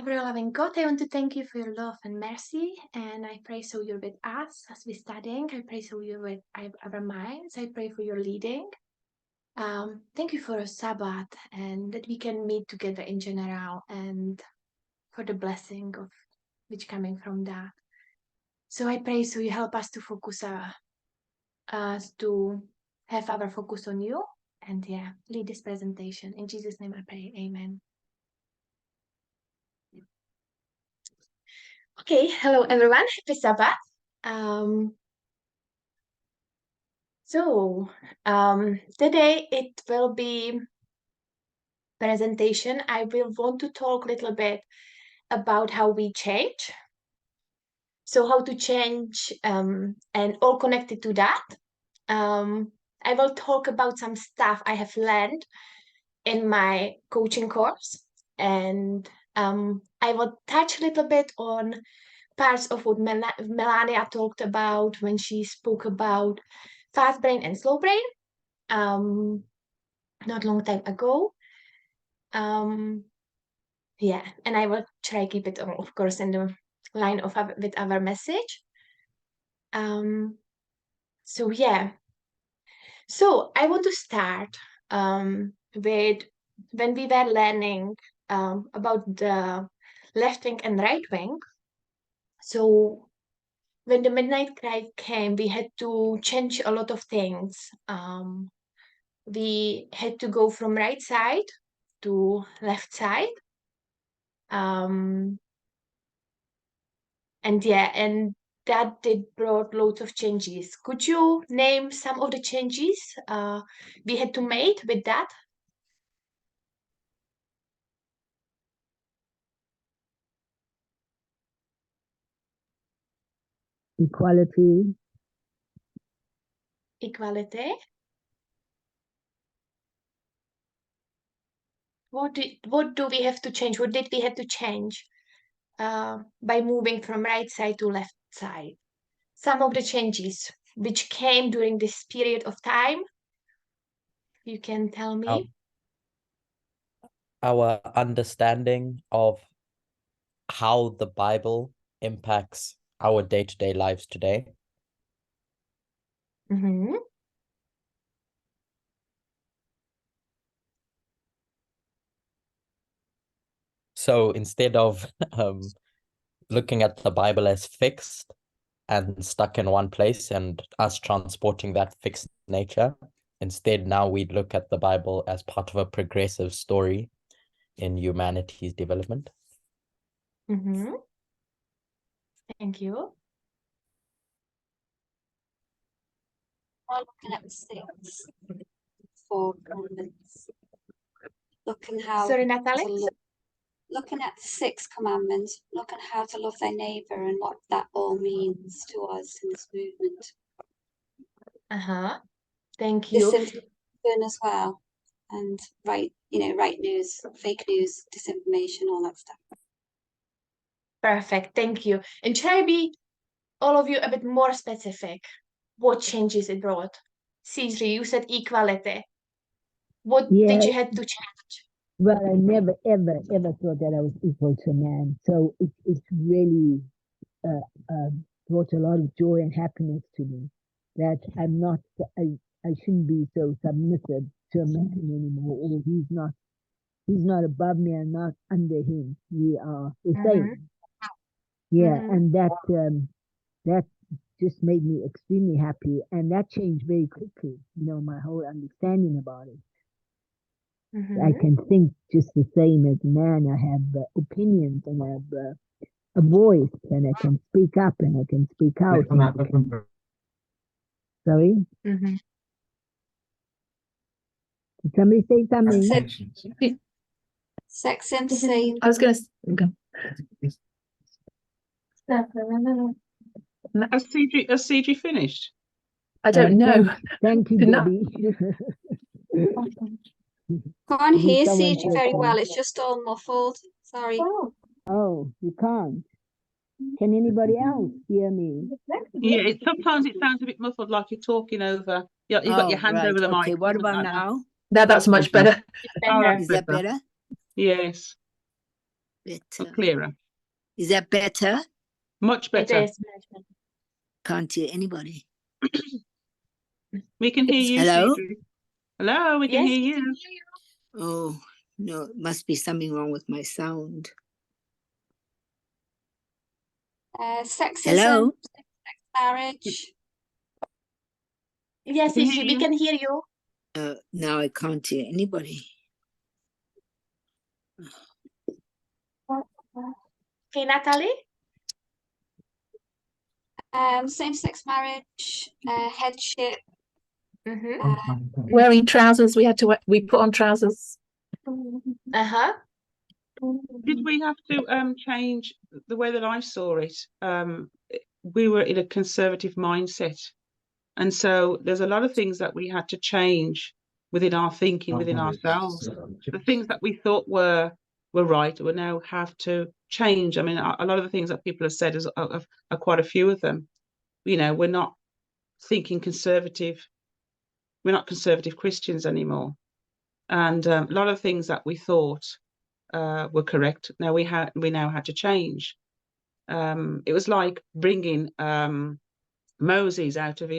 Ever-loving God, I want to thank you for your love and mercy, and I pray so you're with us as we're studying. I pray so you're with our minds. I pray for your leading. Thank you for a Sabbath and that we can meet together in general, and for the blessing of which coming from that. So I pray so you help us to focus us to have our focus on you, and lead this presentation. In Jesus' name I pray, amen. Okay, hello everyone, happy Sabbath. Today it will be presentation. I will want to talk a little bit about how we change. So how to change and all connected to that. I will talk about some stuff I have learned in my coaching course, and I will touch a little bit on parts of what Melania talked about when she spoke about fast brain and slow brain not long time ago. And I will try keep it, of course, in the line of with our message. So I want to start with when we were learning about the left wing and right wing. So when the midnight cry came, we had to change a lot of things. We had to go from right side to left side. And that did brought loads of changes. Could you name some of the changes we had to make with that? Equality. Equality. What do we have to change? What did we have to change by moving from right side to left side? Some of the changes which came during this period of time, you can tell me. Our understanding of how the Bible impacts our day-to-day lives today. Mm-hmm. So instead of looking at the Bible as fixed and stuck in one place and us transporting that fixed nature, instead now we look at the Bible as part of a progressive story in humanity's development. Mm-hmm. Thank you. Looking at 6 for commandments. Looking how. Sorry, Natalie. Looking at the 6 commandments, looking how to love thy neighbor and what that all means to us in this movement. Thank you. Disinformation as well, and right news, fake news, disinformation, all that stuff. Perfect, thank you. And try be all of you a bit more specific. What changes it brought? Cesri, you said equality. What did you have to change? Well, I never, ever, ever thought that I was equal to a man. So it's really brought a lot of joy and happiness to me that I'm not, I shouldn't be so submissive to a man anymore, or he's not above me and not under him. We are the same. Yeah, and that just made me extremely happy, and that changed very quickly, my whole understanding about it. I can think just the same as a man. I have opinions, and I have a voice, and I can speak up, and I can speak out. Sorry? Did somebody say something? Sex and same. I was going to... Has Cedric finished? I don't know. Thank you, Debbie. Can't hear Cedric very well. It's just all muffled. Sorry. Oh, you can't. Can anybody else hear me? Yeah, sometimes it sounds a bit muffled, like you're talking over. You've got your hand over the mic. Okay, what about now? That's much better. Oh, Is that better? Yes. Better. clearer. Is that better? Much It better. is much better. Can't hear anybody. We can hear you, Hello? Phoebe. Hello, we can Yes, hear we you. can hear you. Oh, no, it must be something wrong with my sound. Sexism, Hello? marriage. Yes, We can Ishi, hear we you. can hear you. Now I can't hear anybody. Okay, Natalie? Same-sex marriage, headship. Wearing trousers, we put on trousers. Uh-huh. Did we have to change the way that I saw it? We were in a conservative mindset. And so there's a lot of things that we had to change within our thinking, within ourselves. The things that we thought were right, we now have to change. I mean, a lot of the things that people have said are quite a few of them. You know, we're not thinking conservative. We're not conservative Christians anymore. And a lot of things that we thought were correct. Now we now had to change. It was like bringing Moses out of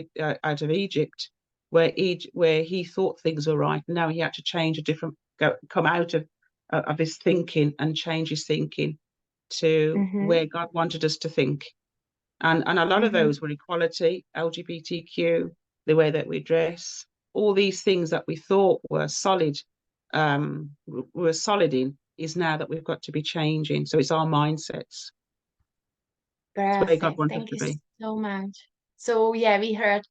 Egypt, where he thought things were right, and now he had to change come out of his thinking and change his thinking to where God wanted us to think. And a lot of those were equality, LGBTQ, the way that we dress, all these things that we thought were solid, in, is now that we've got to be changing. So it's our mindsets. It's where God Perfect. wants us Thank to you be. so much. So yeah, we heard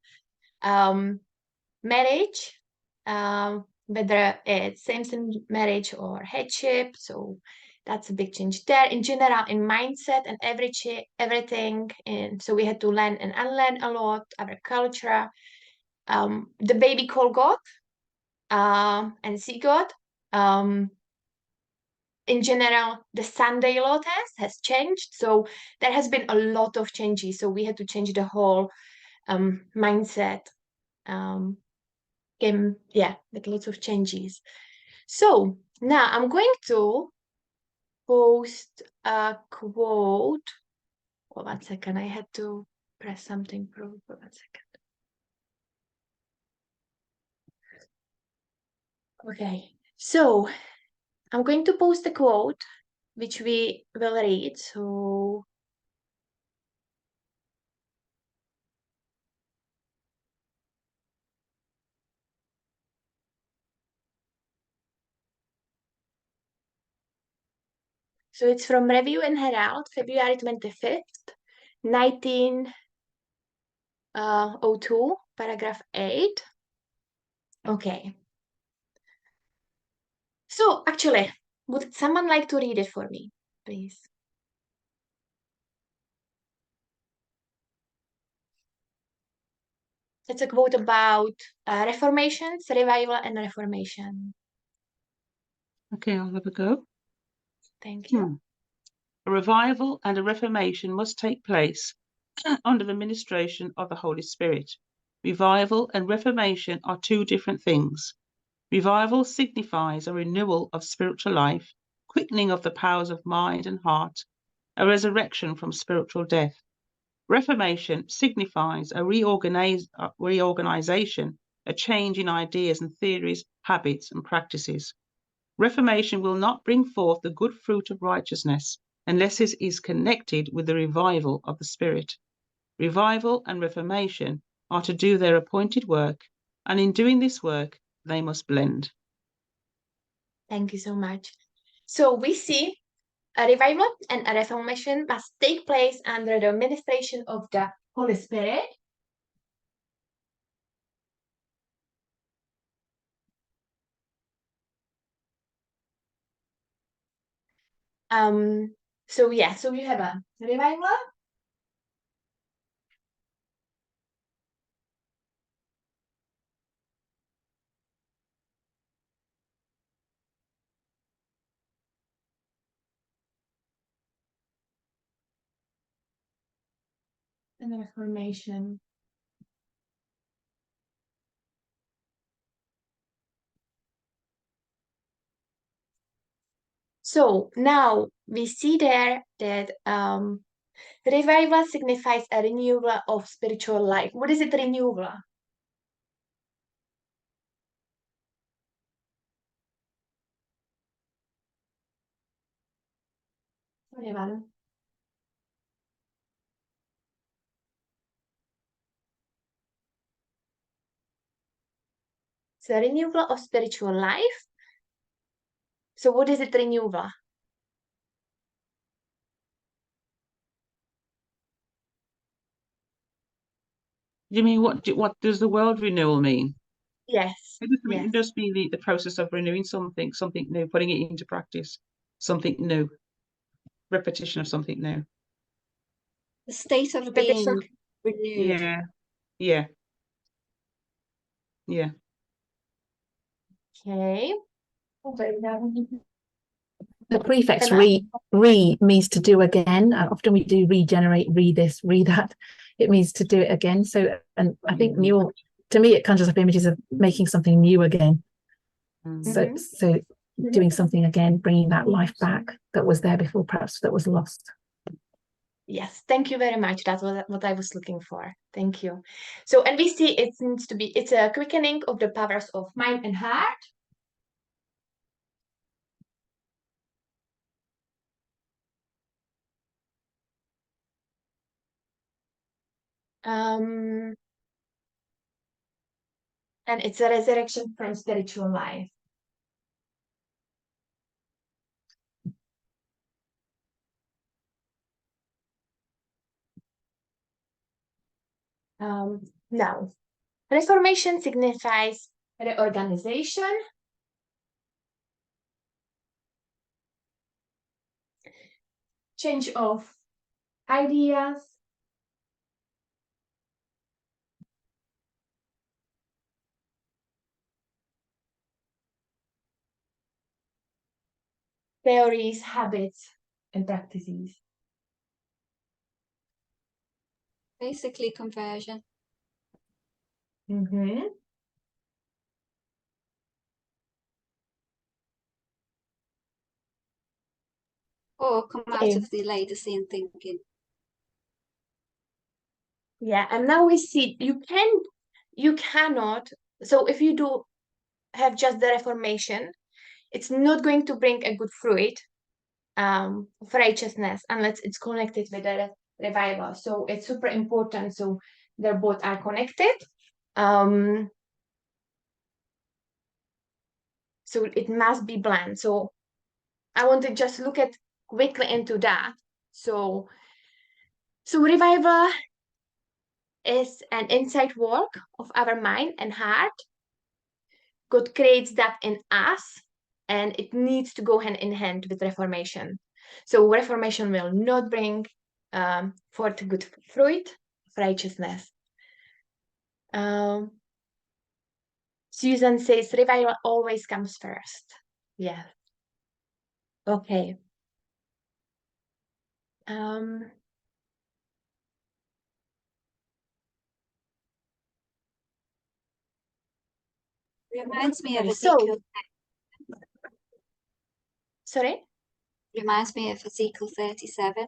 marriage, whether it's same-sex marriage or headship. So that's a big change there. In general, in mindset and everything. And so we had to learn and unlearn a lot, our culture. The baby called God and see God. In general, the Sunday law test has changed. So there has been a lot of changes. So we had to change the whole mindset. With lots of changes. So now I'm going to post a quote. Oh, 1 second. I had to press something for 1 second. Okay. So I'm going to post a quote which we will read. So it's from Review and Herald, February 25th, 1902, paragraph 8. Okay. So actually, would someone like to read it for me, please? It's a quote about reformations, revival, and reformation. Okay, I'll have a go. Thank you. A revival and a reformation must take place under the ministration of the Holy Spirit. Revival and reformation are two different things. Revival signifies a renewal of spiritual life, quickening of the powers of mind and heart, a resurrection from spiritual death. Reformation signifies a reorganization, a change in ideas and theories, habits and practices. Reformation will not bring forth the good fruit of righteousness unless it is connected with the revival of the Spirit. Revival and reformation are to do their appointed work, and in doing this work, they must blend. Thank you so much. So we see a revival and a reformation must take place under the administration of the Holy Spirit. So you have a revival and a reformation. So now we see there that revival signifies a renewal of spiritual life. What is it, renewal? Anyone? So renewal of spiritual life. So what is it, renewal? You mean what does the world renewal mean? Yes. It just mean the process of renewing something new, putting it into practice, something new, repetition of something new. The state of Repetition. being renewed. Yeah, yeah, yeah. Okay. The prefix Emma? re means to do again. Often we do regenerate, re this, re that. It means to do it again. So, and I think new, to me, it conjures up images of making something new again. Mm. So doing something again, bringing that life back that was there before, perhaps that was lost. Yes, thank you very much. That's what I was looking for. Thank you. So, and we see it needs to be, it's a quickening of the powers of mind and heart. And it's a resurrection from spiritual life. Now, reformation signifies reorganization, change of ideas, theories, habits, and practices. Basically conversion. Mm-hmm. Or come out Okay. of the Laodicean thinking. Yeah, and now we see you cannot, so if you do have just the reformation, it's not going to bring a good fruit of righteousness unless it's connected with the revival. So it's super important. So they're both are connected. So it must be blend. So I want to just look at quickly into that. So revival is an inside work of our mind and heart. God creates that in us, and it needs to go hand in hand with reformation. So reformation will not bring forth good fruit of righteousness. Susan says revival always comes first. Yeah. Okay. Reminds me of Okay, Ezekiel. Sorry? Reminds me of Ezekiel 37.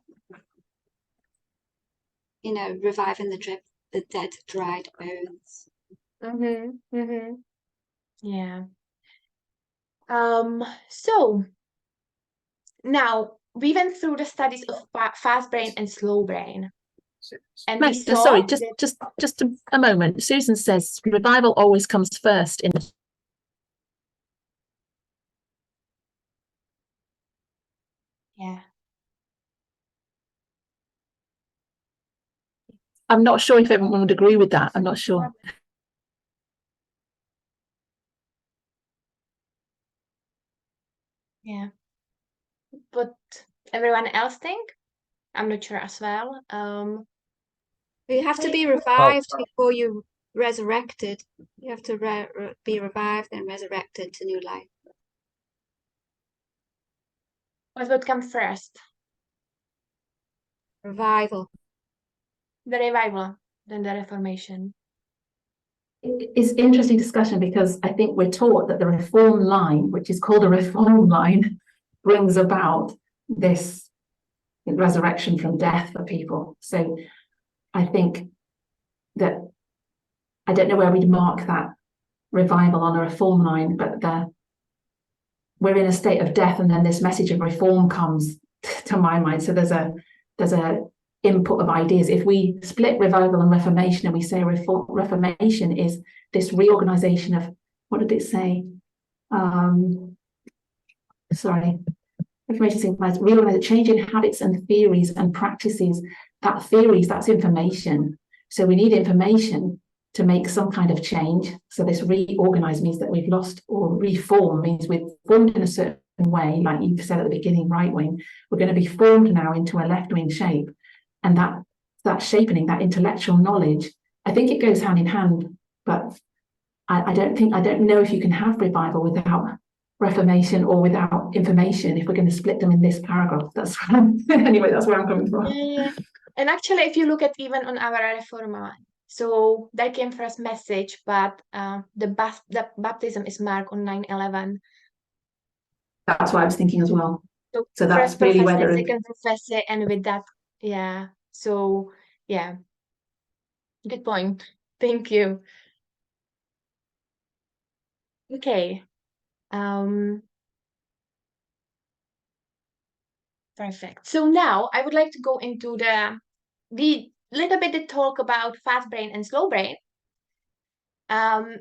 You know, reviving the dead, dried bones. Yeah. So now we went through the studies of fast brain and slow brain. And we Magda, saw sorry, just a moment. Susan says revival always comes first in the. Yeah. I'm not sure if everyone would agree with that. I'm not sure. Yeah. But everyone else think? I'm not sure as well. You have to be revived before you resurrected. You have to be revived and resurrected to new life. What would come first? Revival. The revival, then the reformation. It's interesting discussion because I think we're taught that the reform line, which is called a reform line, brings about this resurrection from death for people. So I think that I don't know where we'd mark that revival on a reform line, but we're in a state of death, and then this message of reform comes to my mind. So there's a input of ideas. If we split revival and reformation, and we say reformation is this reorganization of, what did it say? Information signifies reorganize, changing habits and theories and practices. That theories, that's information. So we need information to make some kind of change. So this reorganize means that we've lost, or reform means we've formed in a certain way, like you said at the beginning, right wing. We're going to be formed now into a left wing shape, and that shaping, that intellectual knowledge, I think it goes hand in hand. But I don't know if you can have revival without reformation or without information, if we're going to split them in this paragraph. That's anyway, that's where I'm coming from. Yeah. And actually, if you look at even on our Reforma, so that came first message, but the baptism is marked on 9/11. That's what I was thinking as well. So that's first really professor, whether second professor, and with that, yeah. So yeah, good point. Thank you. Okay. Perfect. So now I would like to go into the little bit of talk about fast brain and slow brain. And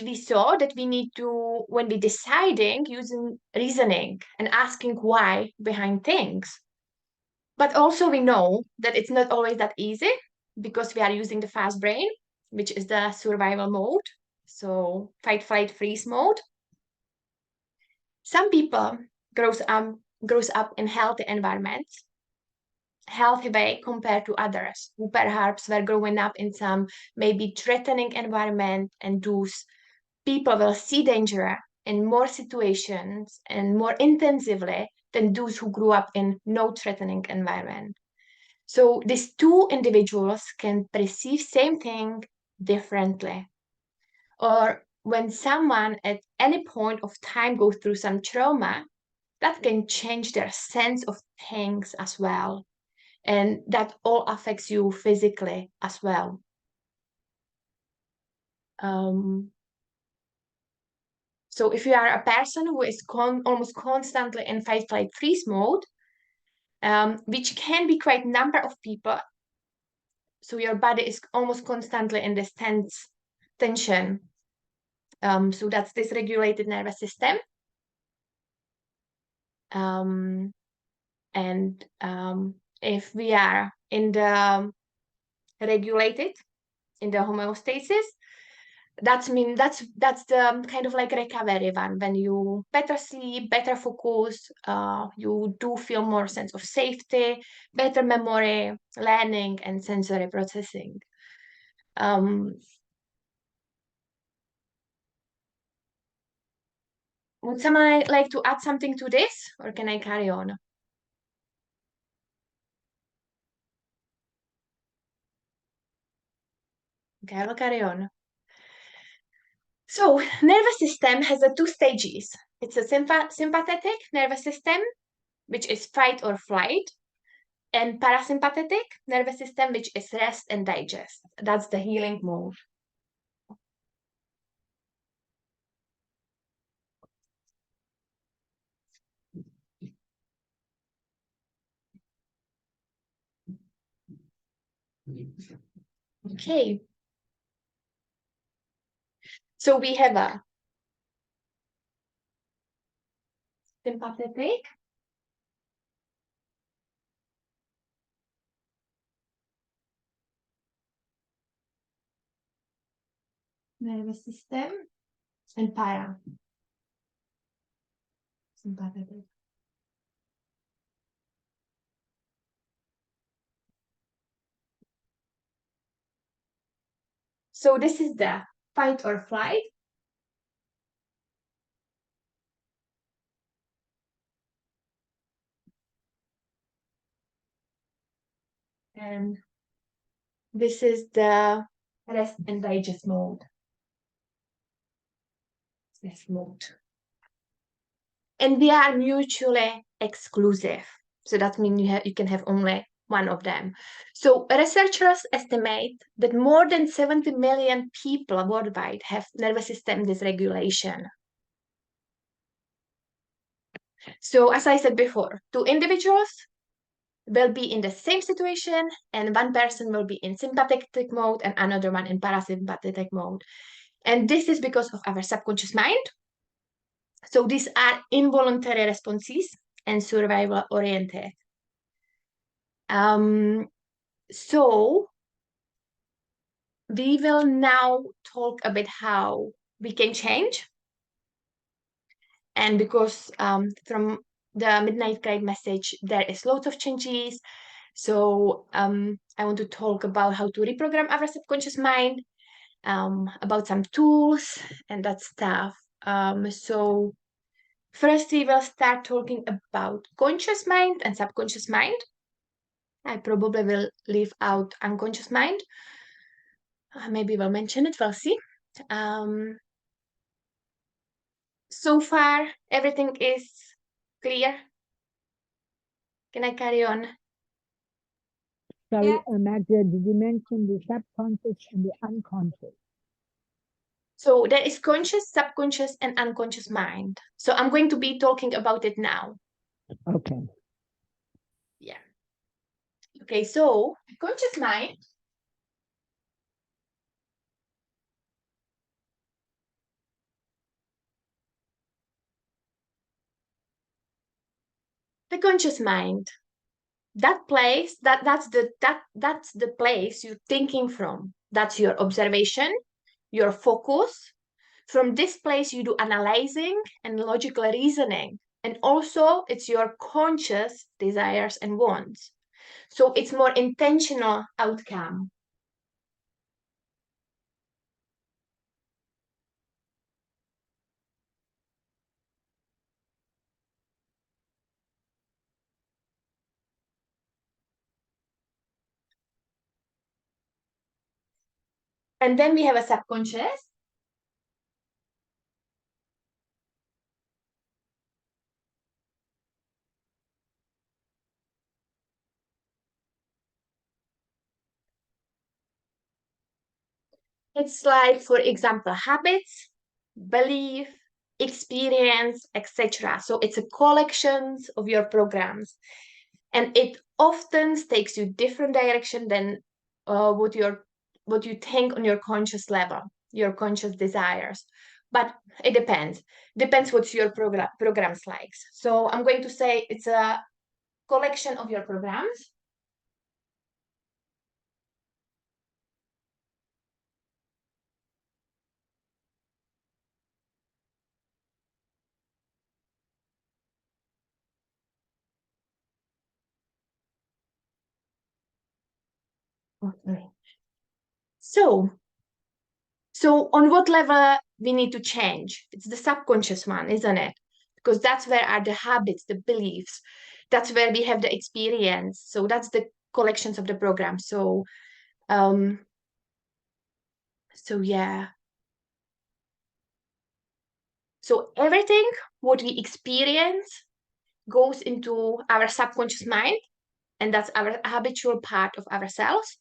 we saw that we need to, when we're deciding, using reasoning and asking why behind things. But also we know that it's not always that easy, because we are using the fast brain, which is the survival mode. So fight, flight, freeze mode. Some people grows up in healthy environments, healthy way compared to others who perhaps were growing up in some maybe threatening environment, and those people will see danger in more situations and more intensively than those who grew up in no threatening environment. So these two individuals can perceive same thing differently. Or when someone at any point of time goes through some trauma, that can change their sense of things as well. And that all affects you physically as well. So if you are a person who is almost constantly in fight, flight, freeze mode, which can be quite number of people, so your body is almost constantly in this tension. So that's dysregulated nervous system. If we are in the regulated, in the homeostasis, that's the kind of like recovery one, when you better sleep, better focus, you do feel more sense of safety, better memory, learning, and sensory processing. Would someone like to add something to this, or can I carry on? Okay, I will carry on. So nervous system has two stages. It's a sympathetic nervous system, which is fight or flight, and parasympathetic nervous system, which is rest and digest. That's the healing mode. Okay. So we have a sympathetic, nervous system, and parasympathetic. So this is the fight or flight. And this is the rest and digest mode. This mode. and they are mutually exclusive. So that means you can have only one of them. So researchers estimate that more than 70 million people worldwide have nervous system dysregulation. So as I said before, two individuals will be in the same situation, and one person will be in sympathetic mode and another one in parasympathetic mode. And this is because of our subconscious mind. So these are involuntary responses and survival oriented. So we will now talk about how we can change. And because from the Midnight Guide message, there is lots of changes. So I want to talk about how to reprogram our subconscious mind, about some tools and that stuff. So first we will start talking about conscious mind and subconscious mind. I probably will leave out unconscious mind. Maybe we'll mention it, we'll see. So far, everything is clear. Can I carry on? Sorry, Yeah. Magda, did you mention the subconscious and the unconscious? So there is conscious, subconscious, and unconscious mind. So I'm going to be talking about it now. Okay. Yeah. Okay, so conscious mind. The conscious mind. That place, that's the place you're thinking from. That's your observation, your focus. From this place, you do analyzing and logical reasoning. And also, it's your conscious desires and wants. So it's more intentional outcome. And then we have a subconscious. It's like, for example, habits, belief, experience, etc. So it's a collection of your programs, and it often takes you different direction than what you think on your conscious level, your conscious desires. But it depends what your programs likes. So I'm going to say it's a collection of your programs. Okay. So on what level we need to change? It's the subconscious one, isn't it? Because that's where are the habits, the beliefs. That's where we have the experience. So that's the collections of the program. So yeah. So everything what we experience goes into our subconscious mind, and that's our habitual part of ourselves.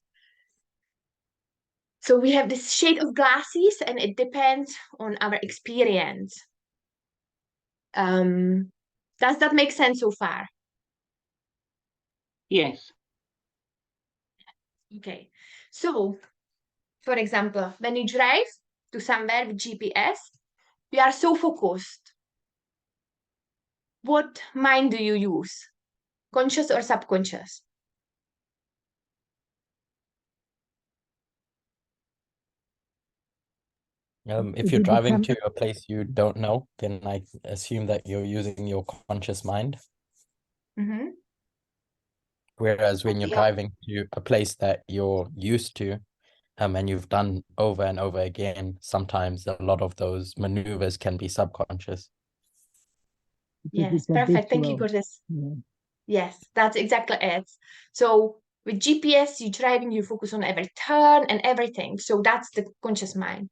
So we have this shade of glasses, and it depends on our experience. Does that make sense so far? Yes. Okay. So, for example, when you drive to somewhere with GPS, you are so focused. What mind do you use? Conscious or subconscious? If you're driving to a place you don't know, then I assume that you're using your conscious mind. Mm-hmm. Whereas when you're Yeah. driving to a place that you're used to, and you've done over and over again, sometimes a lot of those maneuvers can be subconscious. Yes, perfect. Thank you for this. Yeah. Yes, that's exactly it. So with GPS, you're driving, you focus on every turn and everything. So that's the conscious mind.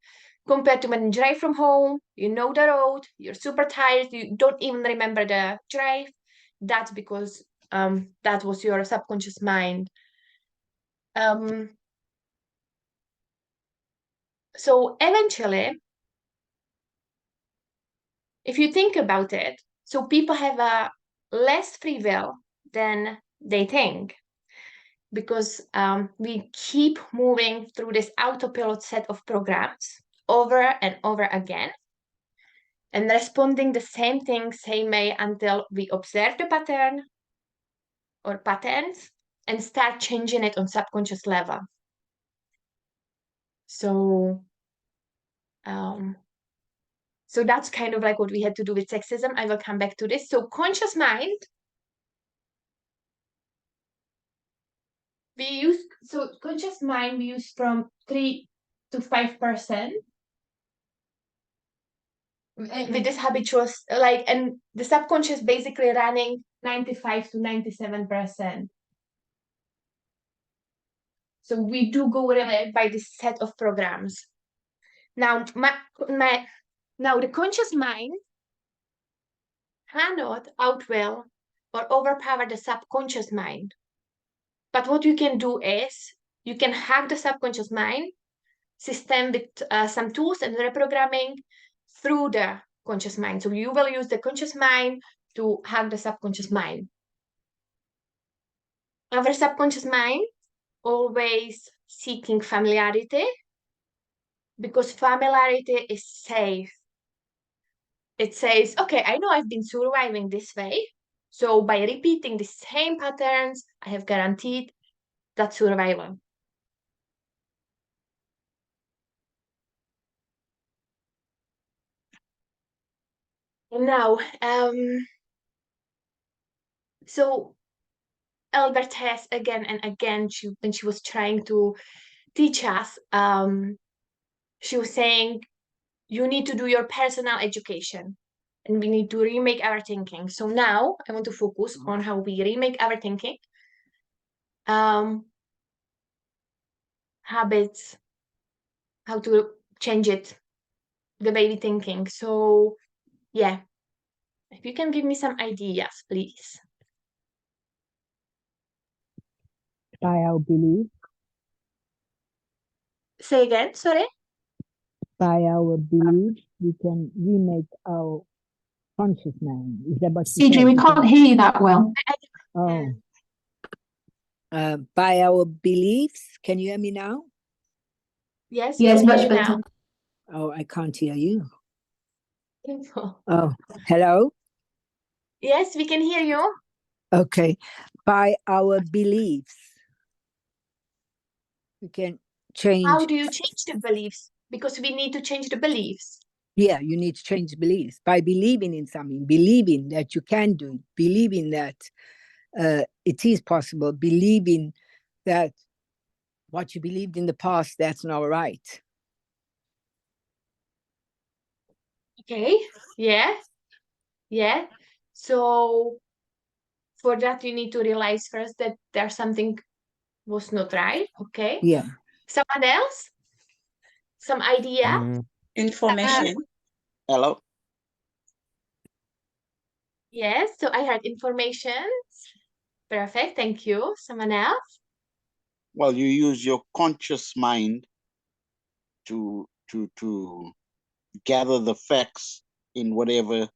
compared to when you drive from home, you know the road, you're super tired, you don't even remember the drive. That's because that was your subconscious mind. So eventually, if you think about it, so people have a less free will than they think, because we keep moving through this autopilot set of programs over and over again, and responding the same thing, same way, until we observe the pattern or patterns and start changing it on subconscious level. So so that's kind of like what we had to do with sexism. I will come back to this. So conscious mind, conscious mind we use from 3 to 5%. With this habitual, and the subconscious basically running 95 to 97%. So we do go really by this set of programs. Now, now the conscious mind cannot outwill or overpower the subconscious mind. But what you can do is you can hack the subconscious mind system with some tools and reprogramming through the conscious mind. So you will use the conscious mind to hack the subconscious mind. Our subconscious mind always seeking familiarity, because familiarity is safe. It says, okay, I know I've been surviving this way, so by repeating the same patterns, I have guaranteed that survival. And now, so Albert Hess again and again, when she was trying to teach us, she was saying, you need to do your personal education and we need to remake our thinking. So now I want to focus on how we remake our thinking, habits, how to change it, the way we thinking. So yeah, if you can give me some ideas, please. By our belief. Say again, sorry. By our belief, we can remake our conscious mind. Is that what you CG, said? we can't hear you that well. Oh, By our beliefs, can you hear me now? Yes, Yes, we can much hear you better. now. Oh, I can't hear you. Info. Oh, hello? Yes, we can hear you. Okay. By our beliefs, we can change. How do you change the beliefs? Because we need to change the beliefs. Yeah, you need to change beliefs by believing in something, believing that you can do it, believing that it is possible, believing that what you believed in the past, that's not right. Okay, yeah, yeah. So for that, you need to realize first that there's something was not right. Okay. Yeah. Someone else? Some idea? Information. Hello. Yes, so I heard information. Perfect, thank you. Someone else? Well, you use your conscious mind to gather the facts in whatever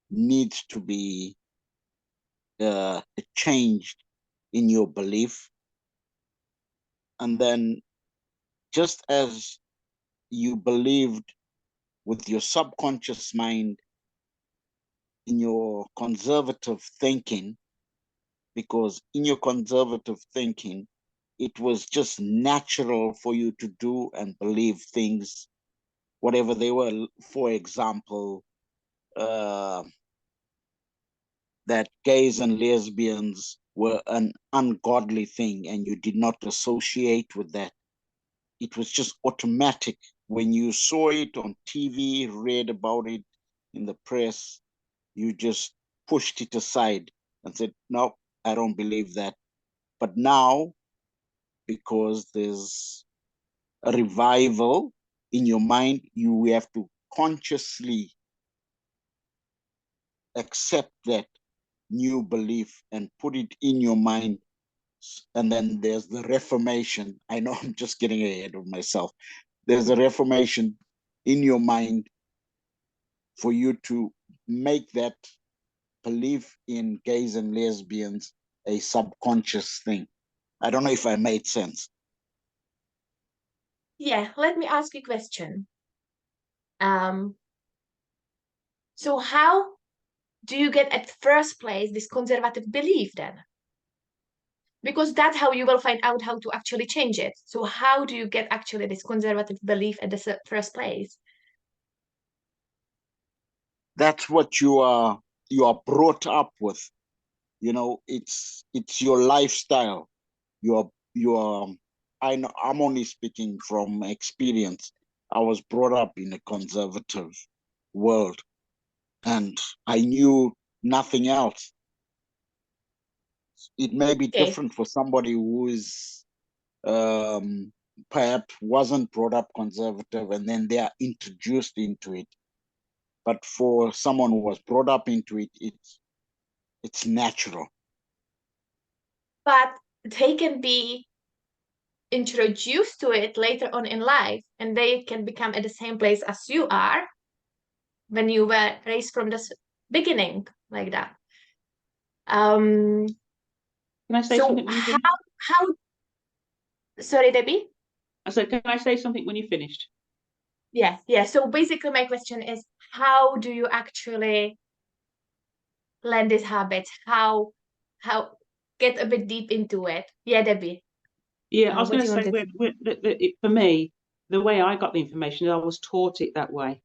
needs to be changed in your belief, and then just as you believed with your subconscious mind in your conservative thinking, because in your conservative thinking, it was just natural for you to do and believe things, whatever they were. For example, that gays and lesbians were an ungodly thing and you did not associate with that. It was just automatic. When you saw it on TV, read about it in the press, you just pushed it aside and said, no, I don't believe that. But now, because there's a revival in your mind, you have to consciously accept that new belief and put it in your mind. And then there's the reformation. I know I'm just getting ahead of myself. There's a reformation in your mind for you to make that belief in gays and lesbians a subconscious thing. I don't know if I made sense. Yeah, let me ask you a question. So how do you get at first place this conservative belief then? Because that's how you will find out how to actually change it. So how do you get actually this conservative belief at the first place? That's what you are brought up with. You know, it's your lifestyle. You are I know, I'm only speaking from experience. I was brought up in a conservative world, and I knew nothing else. It may be Okay. different for somebody who is perhaps wasn't brought up conservative and then they are introduced into it. But for someone who was brought up into it, it's natural. But they can be introduced to it later on in life, and they can become at the same place as you are when you were raised from the beginning, like that. Can I say So something when you finished? how sorry, Debbie? I said, can I say something when you finished? Yeah. So basically my question is, how do you actually learn these habits? How get a bit deep into it? Yeah, Debbie. Yeah, I was What going do to you say, want to for me, the way I got the information, I was taught it that way.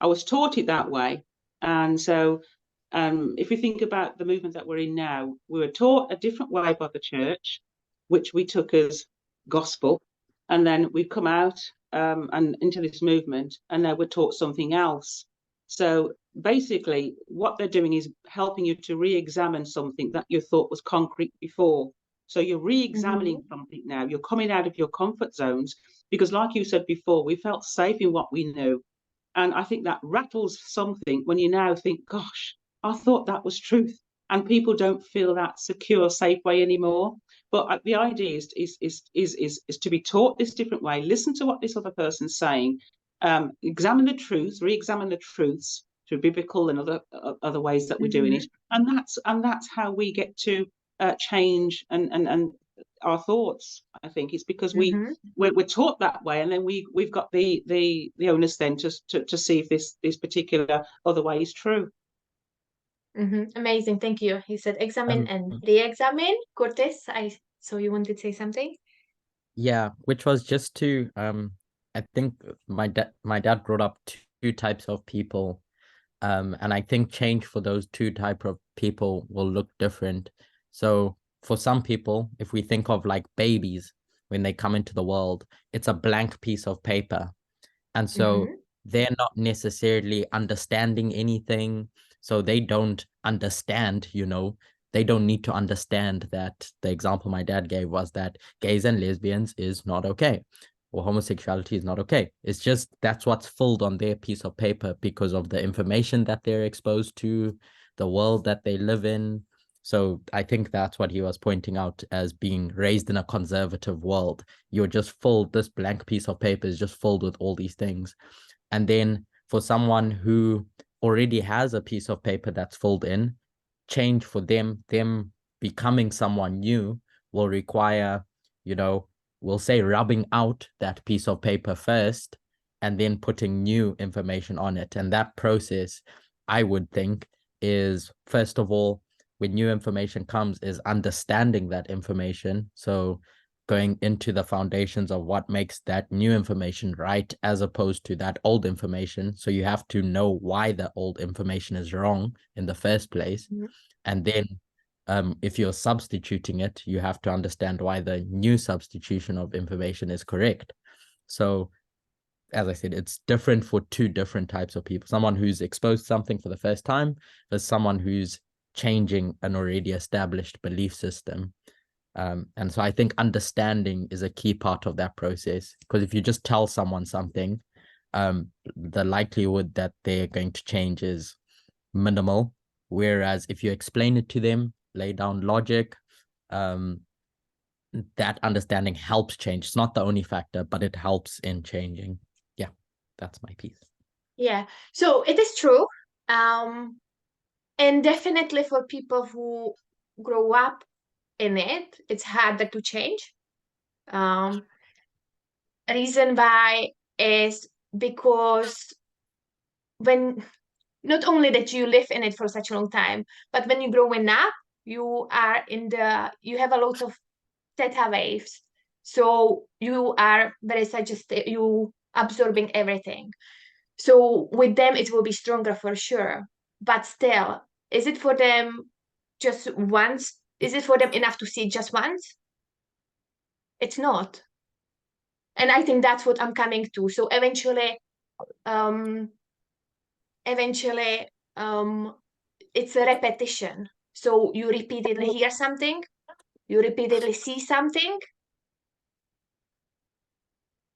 I was taught it that way. And so if we think about the movement that we're in now, we were taught a different way by the church, which we took as gospel. And then we've come out and into this movement, and now we're taught something else. So basically, what they're doing is helping you to re-examine something that you thought was concrete before. So you're re-examining something now. You're coming out of your comfort zones because, like you said before, we felt safe in what we knew. And I think that rattles something when you now think, gosh, I thought that was truth. And people don't feel that secure, safe way anymore. But the idea is to be taught this different way, listen to what this other person's saying, examine the truths, re-examine the truths through biblical and other ways that we're doing it. And that's how we get to change and our thoughts. I think it's because we're taught that way, and then we've got the onus then to see if this particular other way is true. Amazing, thank you. He said examine and re-examine. Cortes, so you wanted to say something? Yeah, which was just to I think my dad brought up two types of people. And I think change for those two type of people will look different. So for some people, if we think of like babies, when they come into the world, it's a blank piece of paper. And so they're not necessarily understanding anything. So they don't understand, they don't need to understand that the example my dad gave was that gays and lesbians is not okay, or homosexuality is not okay. It's just that's what's filled on their piece of paper because of the information that they're exposed to, the world that they live in. So I think that's what he was pointing out as being raised in a conservative world. You're just filled, this blank piece of paper is just filled with all these things. And then for someone who already has a piece of paper that's filled in, change for them becoming someone new will require, we'll say rubbing out that piece of paper first and then putting new information on it. And that process, I would think, is first of all, when new information comes, is understanding that information. So going into the foundations of what makes that new information right as opposed to that old information. So you have to know why the old information is wrong in the first place. And then if you're substituting it, you have to understand why the new substitution of information is correct. So as I said, it's different for two different types of people. Someone who's exposed something for the first time versus someone who's changing an already established belief system. And so I think understanding is a key part of that process, because if you just tell someone something the likelihood that they're going to change is minimal. Whereas if you explain it to them, lay down logic, that understanding helps change. It's not the only factor, but it helps in changing. Yeah, that's my piece. Yeah, so it is true. And definitely for people who grow up in it, it's harder to change. Reason why is because when not only that you live in it for such a long time, but when you're growing up, you have a lot of theta waves. So you are very suggestive, you absorbing everything. So with them, it will be stronger for sure. But still, is it for them just once? Is it for them enough to see just once? It's not. And I think that's what I'm coming to. So eventually, it's a repetition. So you repeatedly hear something, you repeatedly see something.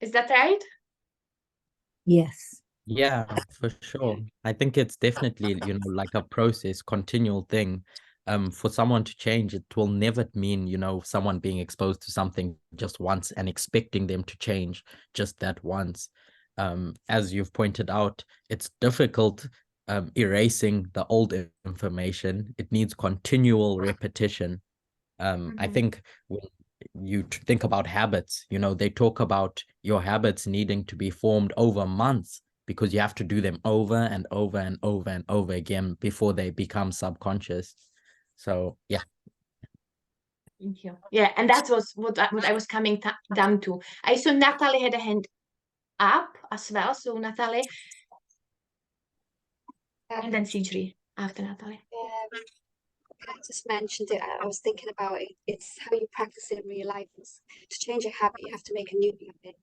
Is that right? Yes. Yeah, for sure. I think it's definitely, like a process, continual thing. For someone to change, it will never mean, someone being exposed to something just once and expecting them to change just that once. As you've pointed out, it's difficult erasing the old information. It needs continual repetition. I think when you think about habits, they talk about your habits needing to be formed over months because you have to do them over and over and over and over again before they become subconscious. So yeah. Thank you. Yeah, and that was what I was coming down to. I saw Natalie had a hand up as well. So Natalie, and then Sijri after Natalie. I just mentioned it. I was thinking about it. It's how you practice it in real life. To change a habit, you have to make a new habit.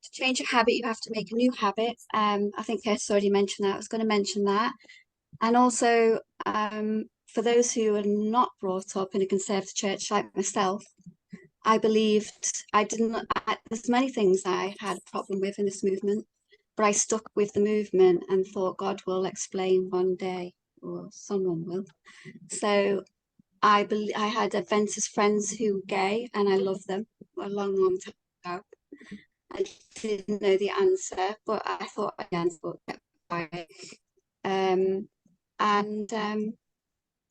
To change a habit, you have to make a new habit. I think Tess already mentioned that. I was going to mention that. And also, for those who are not brought up in a conservative church like myself, I believed there's many things I had a problem with in this movement, but I stuck with the movement and thought God will explain one day, or someone will. So I had Adventist friends who were gay, and I loved them a long, long time ago. I didn't know the answer, but I thought the answer would get by.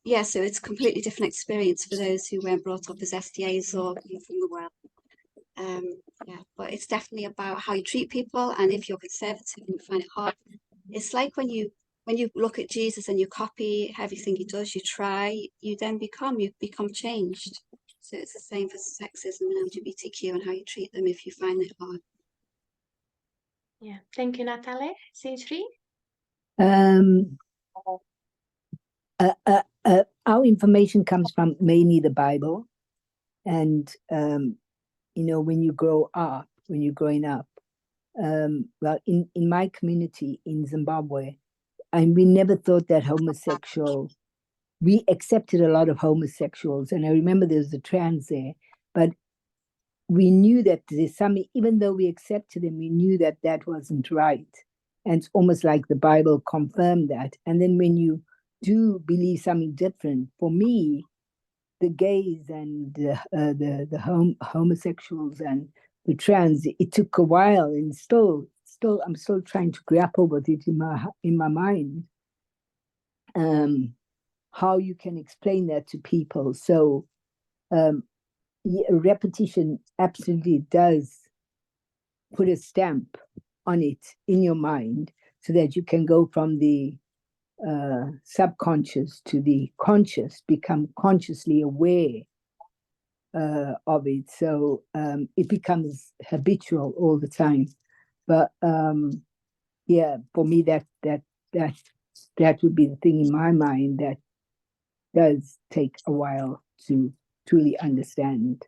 Yeah, so it's a completely different experience for those who weren't brought up as SDAs or from the world. Yeah, but it's definitely about how you treat people, and if you're conservative and you find it hard, it's like when you look at Jesus and you copy everything he does, you try, you become changed. So it's the same for sexism and LGBTQ and how you treat them if you find it hard. Yeah, thank you, Natalie. Sijri? Our information comes from mainly the Bible, and when you're growing up, well, in my community in Zimbabwe, and we never thought that we accepted a lot of homosexuals, and I remember there was a trans there, but we knew that there's something, even though we accepted them, we knew that that wasn't right. And it's almost like the Bible confirmed that. And then when you do believe something different, for me, the gays and the homosexuals and the trans, it took a while, and I'm still trying to grapple with it in my mind. How you can explain that to people. So repetition absolutely does put a stamp on it in your mind, so that you can go from the subconscious to the conscious, become consciously aware of it. So it becomes habitual all the time. But yeah, for me, that would be the thing in my mind that does take a while to truly understand.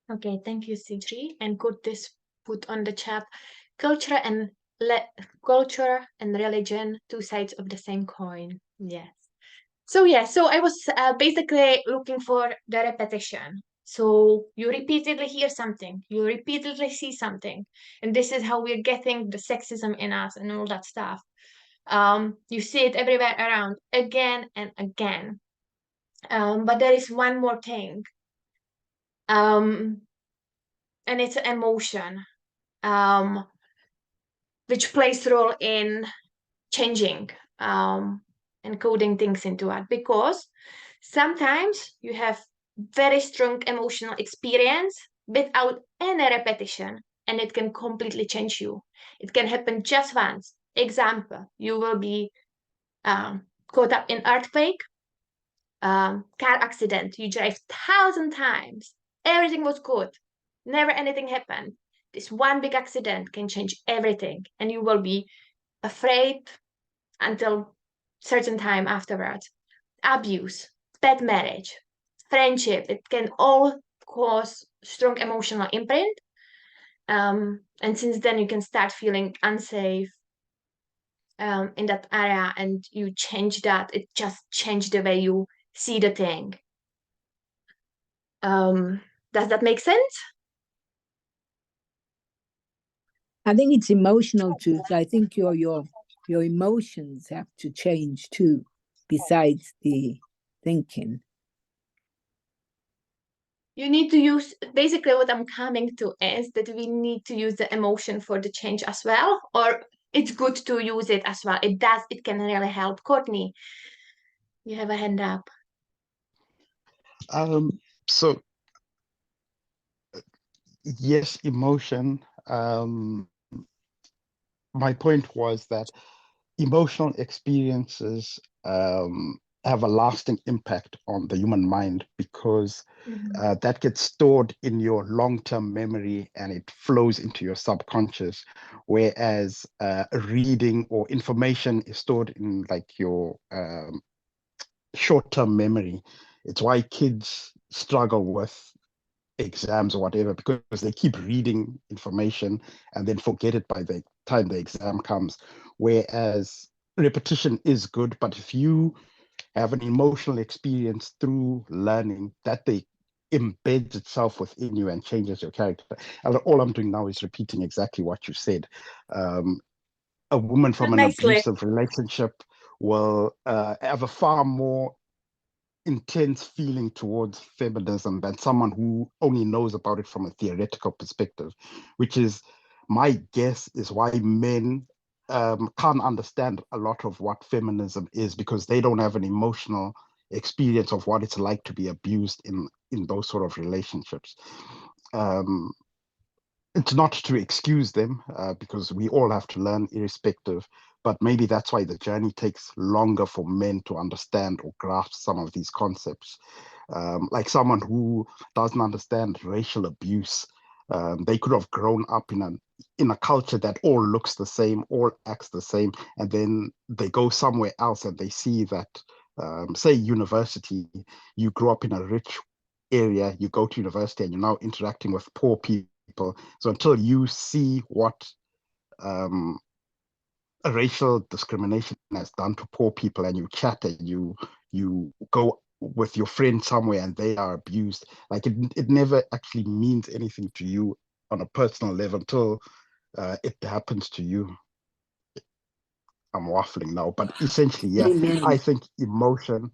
Okay, thank you, Sijri. And could this put on the chat, culture and religion, two sides of the same coin. Yes. So yeah, so I was basically looking for the repetition. So you repeatedly hear something, you repeatedly see something, and this is how we're getting the sexism in us and all that stuff. You see it everywhere around again and again. But there is one more thing, and it's emotion, which plays a role in changing and coding things into it, because sometimes you have very strong emotional experience without any repetition, and it can completely change you. It can happen just once. Example, you will be caught up in earthquake, car accident, you drive 1,000 times, everything was good, never anything happened. This one big accident can change everything, and you will be afraid until certain time afterwards. Abuse, bad marriage, friendship, it can all cause strong emotional imprint. And since then you can start feeling unsafe in that area, and you change that. It just changed the way you see the thing. Does that make sense? I think it's emotional too. So I think your emotions have to change too, besides the thinking. You need to use, basically what I'm coming to is that we need to use the emotion for the change as well, or it's good to use it as well. It can really help. Courtney, you have a hand up. So yes, emotion. My point was that emotional experiences have a lasting impact on the human mind, because that gets stored in your long-term memory and it flows into your subconscious, whereas reading or information is stored in like your short-term memory. It's why kids struggle with exams or whatever, because they keep reading information and then forget it by the time the exam comes. Whereas repetition is good, but if you have an emotional experience through learning, that they embeds itself within you and changes your character. And all I'm doing now is repeating exactly what you said. A woman from an abusive relationship will have a far more intense feeling towards feminism than someone who only knows about it from a theoretical perspective, which is, my guess is why men can't understand a lot of what feminism is, because they don't have an emotional experience of what it's like to be abused in those sort of relationships. It's not to excuse them, because we all have to learn irrespective, but maybe that's why the journey takes longer for men to understand or grasp some of these concepts. Like someone who doesn't understand racial abuse, they could have grown up in a culture that all looks the same, all acts the same, and then they go somewhere else and they see that, say university, you grew up in a rich area, you go to university and you're now interacting with poor people. So until you see what racial discrimination has done to poor people, and you chat and you go with your friend somewhere and they are abused, like it never actually means anything to you on a personal level until it happens to you. I'm waffling now, but essentially, yeah, I think emotion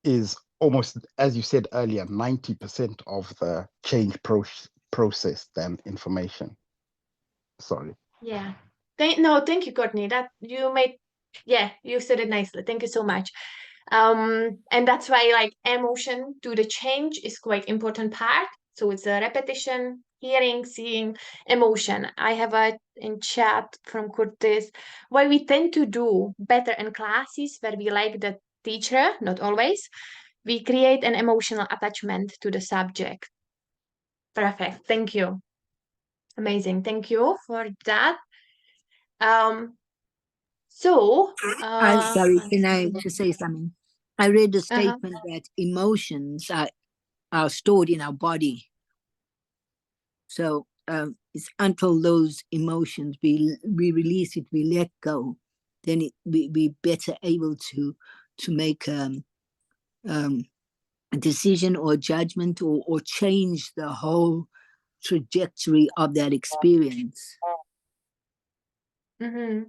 is almost, as you said earlier, 90% of the change process than information. Sorry. Yeah. Thank you, Courtney. That you made, yeah, you said it nicely. Thank you so much. And that's why like emotion to the change is quite important part. So it's a repetition, hearing, seeing, emotion. I have a in chat from Curtis, why we tend to do better in classes where we like the teacher, not always. We create an emotional attachment to the subject. Perfect. Thank you. Amazing. Thank you for that. So, I'm sorry, can I just say something? I read a statement that emotions are stored in our body. So it's until those emotions we release it, we let go, then we better able to make decision or judgment or change the whole trajectory of that experience. Mm-hmm.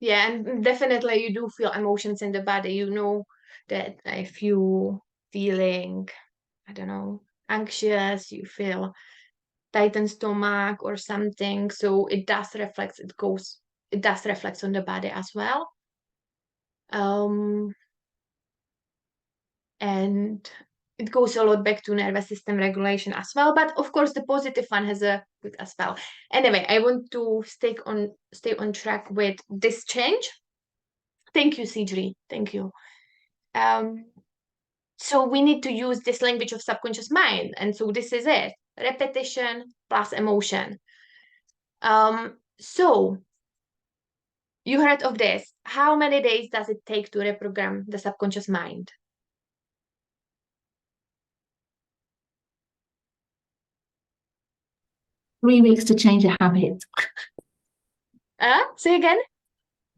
Yeah, and definitely you do feel emotions in the body. You know that if you feeling, I don't know, anxious, you feel tightened stomach or something. So it does reflect, it does reflect on the body as well. And it goes a lot back to nervous system regulation as well. But of course, the positive one has a good as well. Anyway, I want to stay on track with this change. Thank you, Sidri. Thank you. So we need to use this language of subconscious mind. And so this is it. Repetition plus emotion. So you heard of this. How many days does it take to reprogram the subconscious mind? Three weeks to change a habit. Say again?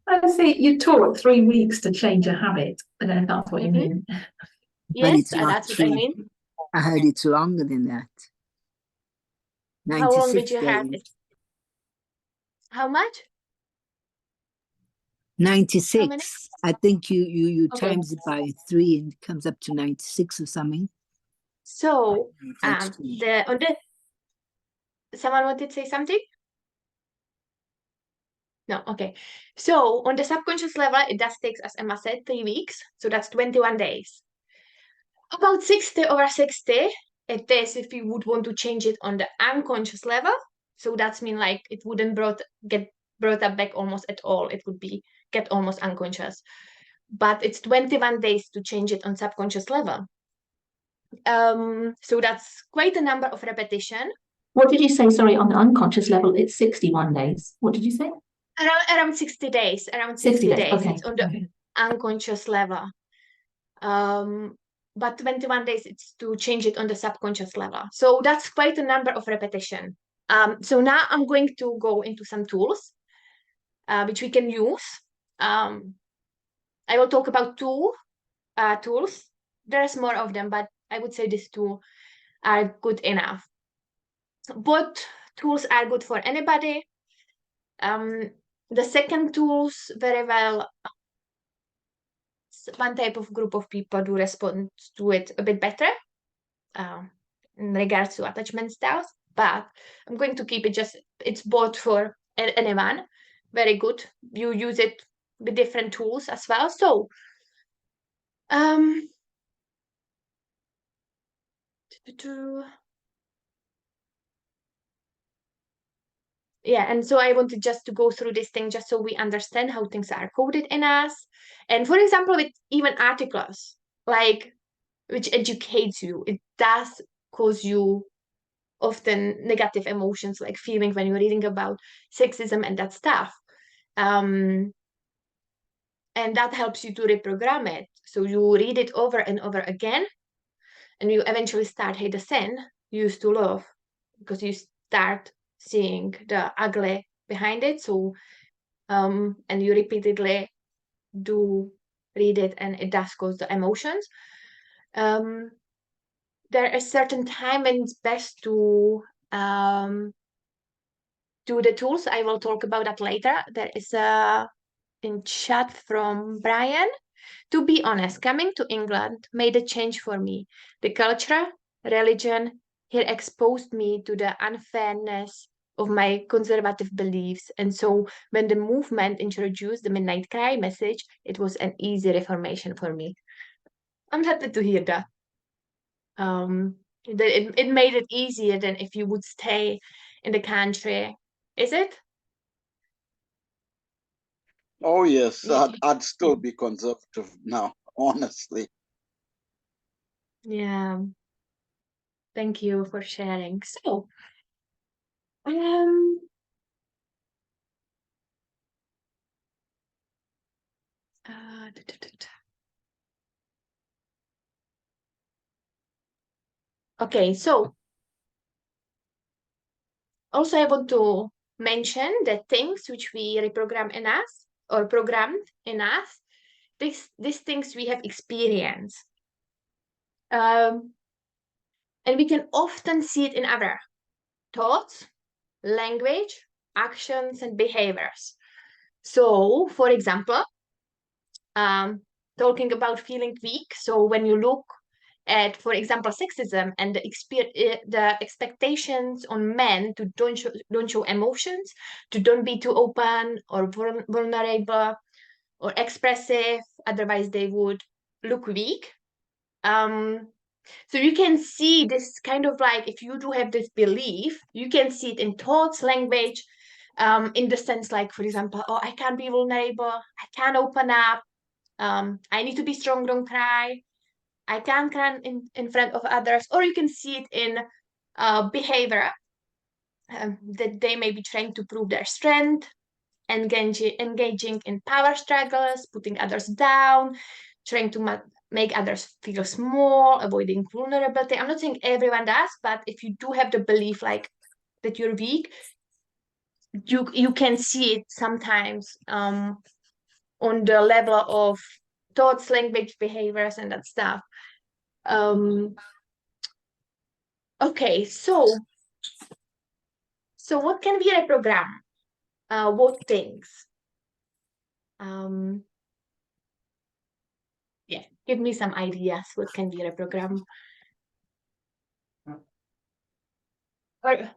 I say you taught 3 weeks to change a habit. I don't know if that's what you mean. Yes, it's not that's what I true. mean. I heard it's longer than that. How long did 96 you have days. it? How much? 96. I think you Okay. times it by 3 and it comes up to 96 or something. So That's true. someone wanted to say something? No, okay. So on the subconscious level, it does take, as Emma said, 3 weeks. So that's 21 days. About 60 over 60, it is if you would want to change it on the unconscious level. So that's mean like it wouldn't get brought up back almost at all. It would be get almost unconscious. But it's 21 days to change it on subconscious level. So that's quite a number of repetition. What did you say? Sorry, on the unconscious level, it's 61 days. What did you say? Around 60 days. Around 60 days. Okay. It's on the unconscious level. But 21 days it's to change it on the subconscious level. So that's quite a number of repetition. So now I'm going to go into some tools which we can use. I will talk about two tools. There's more of them, but I would say these two are good enough. Both tools are good for anybody. The second tools very well. One type of group of people do respond to it a bit better in regards to attachment styles, but I'm going to keep it it's both for anyone. Very good. You use it with different tools as well. So yeah, and so I wanted just to go through this thing just so we understand how things are coded in us. And for example, with even articles, like which educates you, it does cause you often negative emotions, like feeling when you're reading about sexism and that stuff. And that helps you to reprogram it. So you read it over and over again, and you eventually start hate the sin you used to love because you start seeing the ugly behind it. So and you repeatedly do read it, and it does cause the emotions. There is certain time when it's best to do the tools. I will talk about that later. There is a in chat from Brian. To be honest, coming to England made a change for me. The culture, religion here exposed me to the unfairness of my conservative beliefs. And so when the movement introduced the Midnight Cry message, it was an easy reformation for me. I'm happy to hear that. It made it easier than if you would stay in the country. Is it? Oh yes, I'd still be conservative now, honestly. Yeah. Thank you for sharing. So, okay, so also I want to mention the things which we reprogram in us or programmed in us, these things we have experienced. And we can often see it in other thoughts, language, actions, and behaviors. So, for example, talking about feeling weak. So when you look at, for example, sexism and the expectations on men to don't show emotions, to don't be too open or vulnerable or expressive, otherwise they would look weak. So you can see this kind of like, if you do have this belief, you can see it in thoughts, language, in the sense like, for example, oh, I can't be vulnerable, I can't open up, I need to be strong, don't cry, I can't cry in front of others. Or you can see it in behavior, that they may be trying to prove their strength, engaging in power struggles, putting others down, trying to make others feel small, avoiding vulnerability. I'm not saying everyone does, but if you do have the belief like that you're weak, you can see it sometimes on the level of thoughts, language, behaviors, and that stuff. Okay, so what can we reprogram? What things? Yeah, give me some ideas. What can be reprogrammed? Or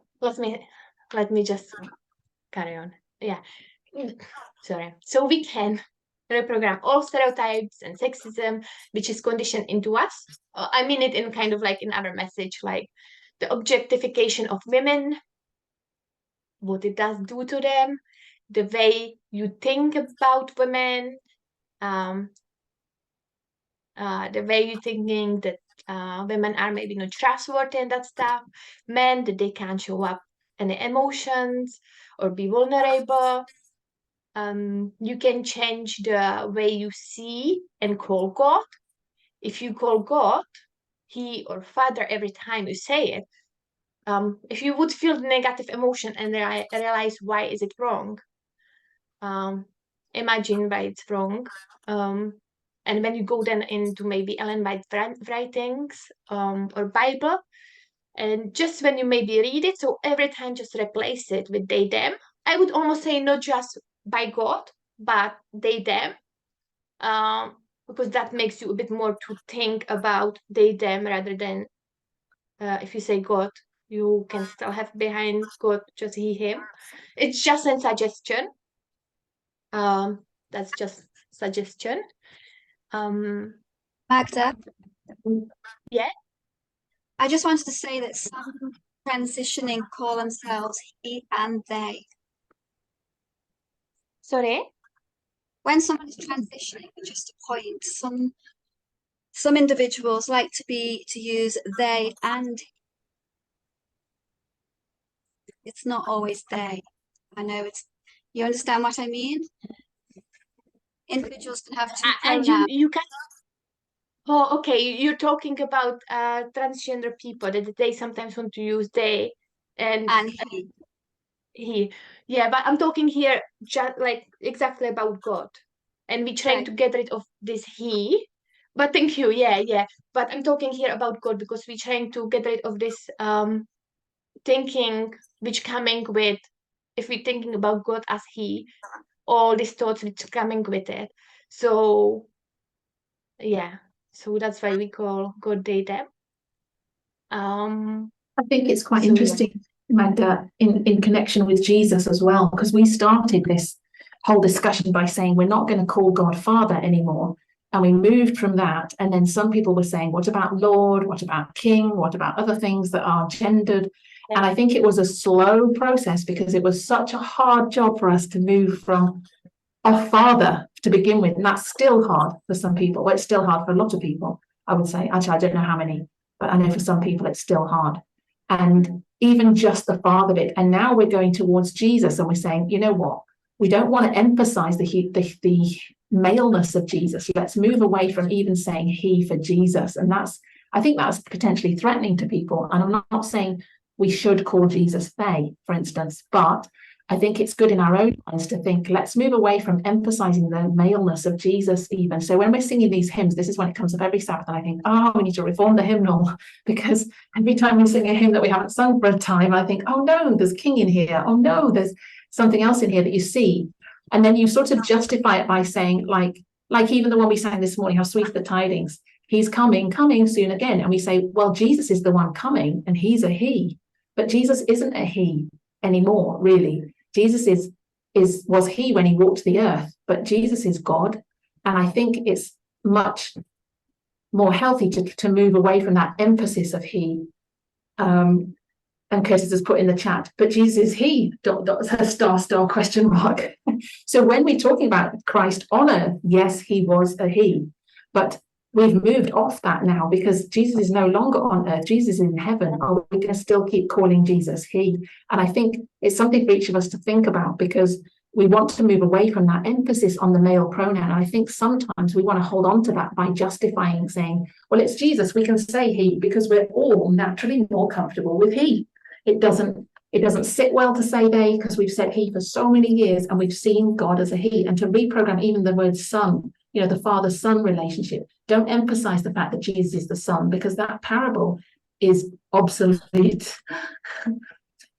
let me just carry on. Yeah, sorry. So we can reprogram all stereotypes and sexism, which is conditioned into us. I mean it in kind of like in other message, like the objectification of women, what it does do to them, the way you think about women, the way you're thinking that women are maybe not trustworthy and that stuff, men that they can't show up any emotions or be vulnerable. You can change the way you see and call God. If you call God He or Father every time you say it, if you would feel negative emotion and realize why is it wrong, imagine why it's wrong. And when you go then into maybe Ellen White writings or Bible, and just when you maybe read it, so every time just replace it with they, them. I would almost say not just by God, but they, them, because that makes you a bit more to think about they, them, rather than if you say God, you can still have behind God just he, him. It's just a suggestion. That's just suggestion. Magda? Yeah. I just wanted to say that some transitioning call themselves he and they. Sorry? When someone is transitioning, just a point, some individuals like to use they and it's not always they. I know you understand what I mean? Individuals can have two pronouns. And you can. Oh, okay. You're talking about transgender people that they sometimes want to use they and he. Yeah, but I'm talking here just like exactly about God, and we trying to get rid of this he. But thank you. Yeah. But I'm talking here about God because we're trying to get rid of this thinking which coming with, if we're thinking about God as he, all these thoughts which coming with it. So yeah, so that's why we call God they, them. I think it's quite interesting, Magda, in connection with Jesus as well, because we started this whole discussion by saying we're not going to call God Father anymore. And we moved from that. And then some people were saying, what about Lord? What about King? What about other things that are gendered? Yeah. And I think it was a slow process because it was such a hard job for us to move from a father to begin with. And that's still hard for some people. Well, it's still hard for a lot of people, I would say. Actually, I don't know how many, but I know for some people it's still hard. And even just the father bit. And now we're going towards Jesus and we're saying, you know what? We don't want to emphasize the maleness of Jesus. Let's move away from even saying he for Jesus. And I think that's potentially threatening to people. And I'm not saying we should call Jesus they, for instance, but I think it's good in our own minds to think, let's move away from emphasizing the maleness of Jesus even. So when we're singing these hymns, this is when it comes up every Sabbath, and I think, oh, we need to reform the hymnal, because every time we sing a hymn that we haven't sung for a time, I think, oh no, there's king in here. Oh no, there's something else in here that you see. And then you sort of justify it by saying, like even the one we sang this morning, how sweet the tidings. He's coming soon again. And we say, well, Jesus is the one coming, and he's a he. But Jesus isn't a he anymore, really. Jesus was he when he walked the earth, but Jesus is God. And I think it's much more healthy to move away from that emphasis of he. And Curtis has put in the chat, but Jesus is he, star, question mark. So when we're talking about Christ on earth, yes, he was a he, but we've moved off that now because Jesus is no longer on earth. Jesus is in heaven. Are we going to still keep calling Jesus he? And I think it's something for each of us to think about, because we want to move away from that emphasis on the male pronoun. And I think sometimes we want to hold on to that by justifying, saying, well, it's Jesus, we can say he, because we're all naturally more comfortable with he. It doesn't sit well to say they, because we've said he for so many years and we've seen God as a he. And to reprogram even the word son, the father-son relationship, don't emphasize the fact that Jesus is the son, because that parable is obsolete.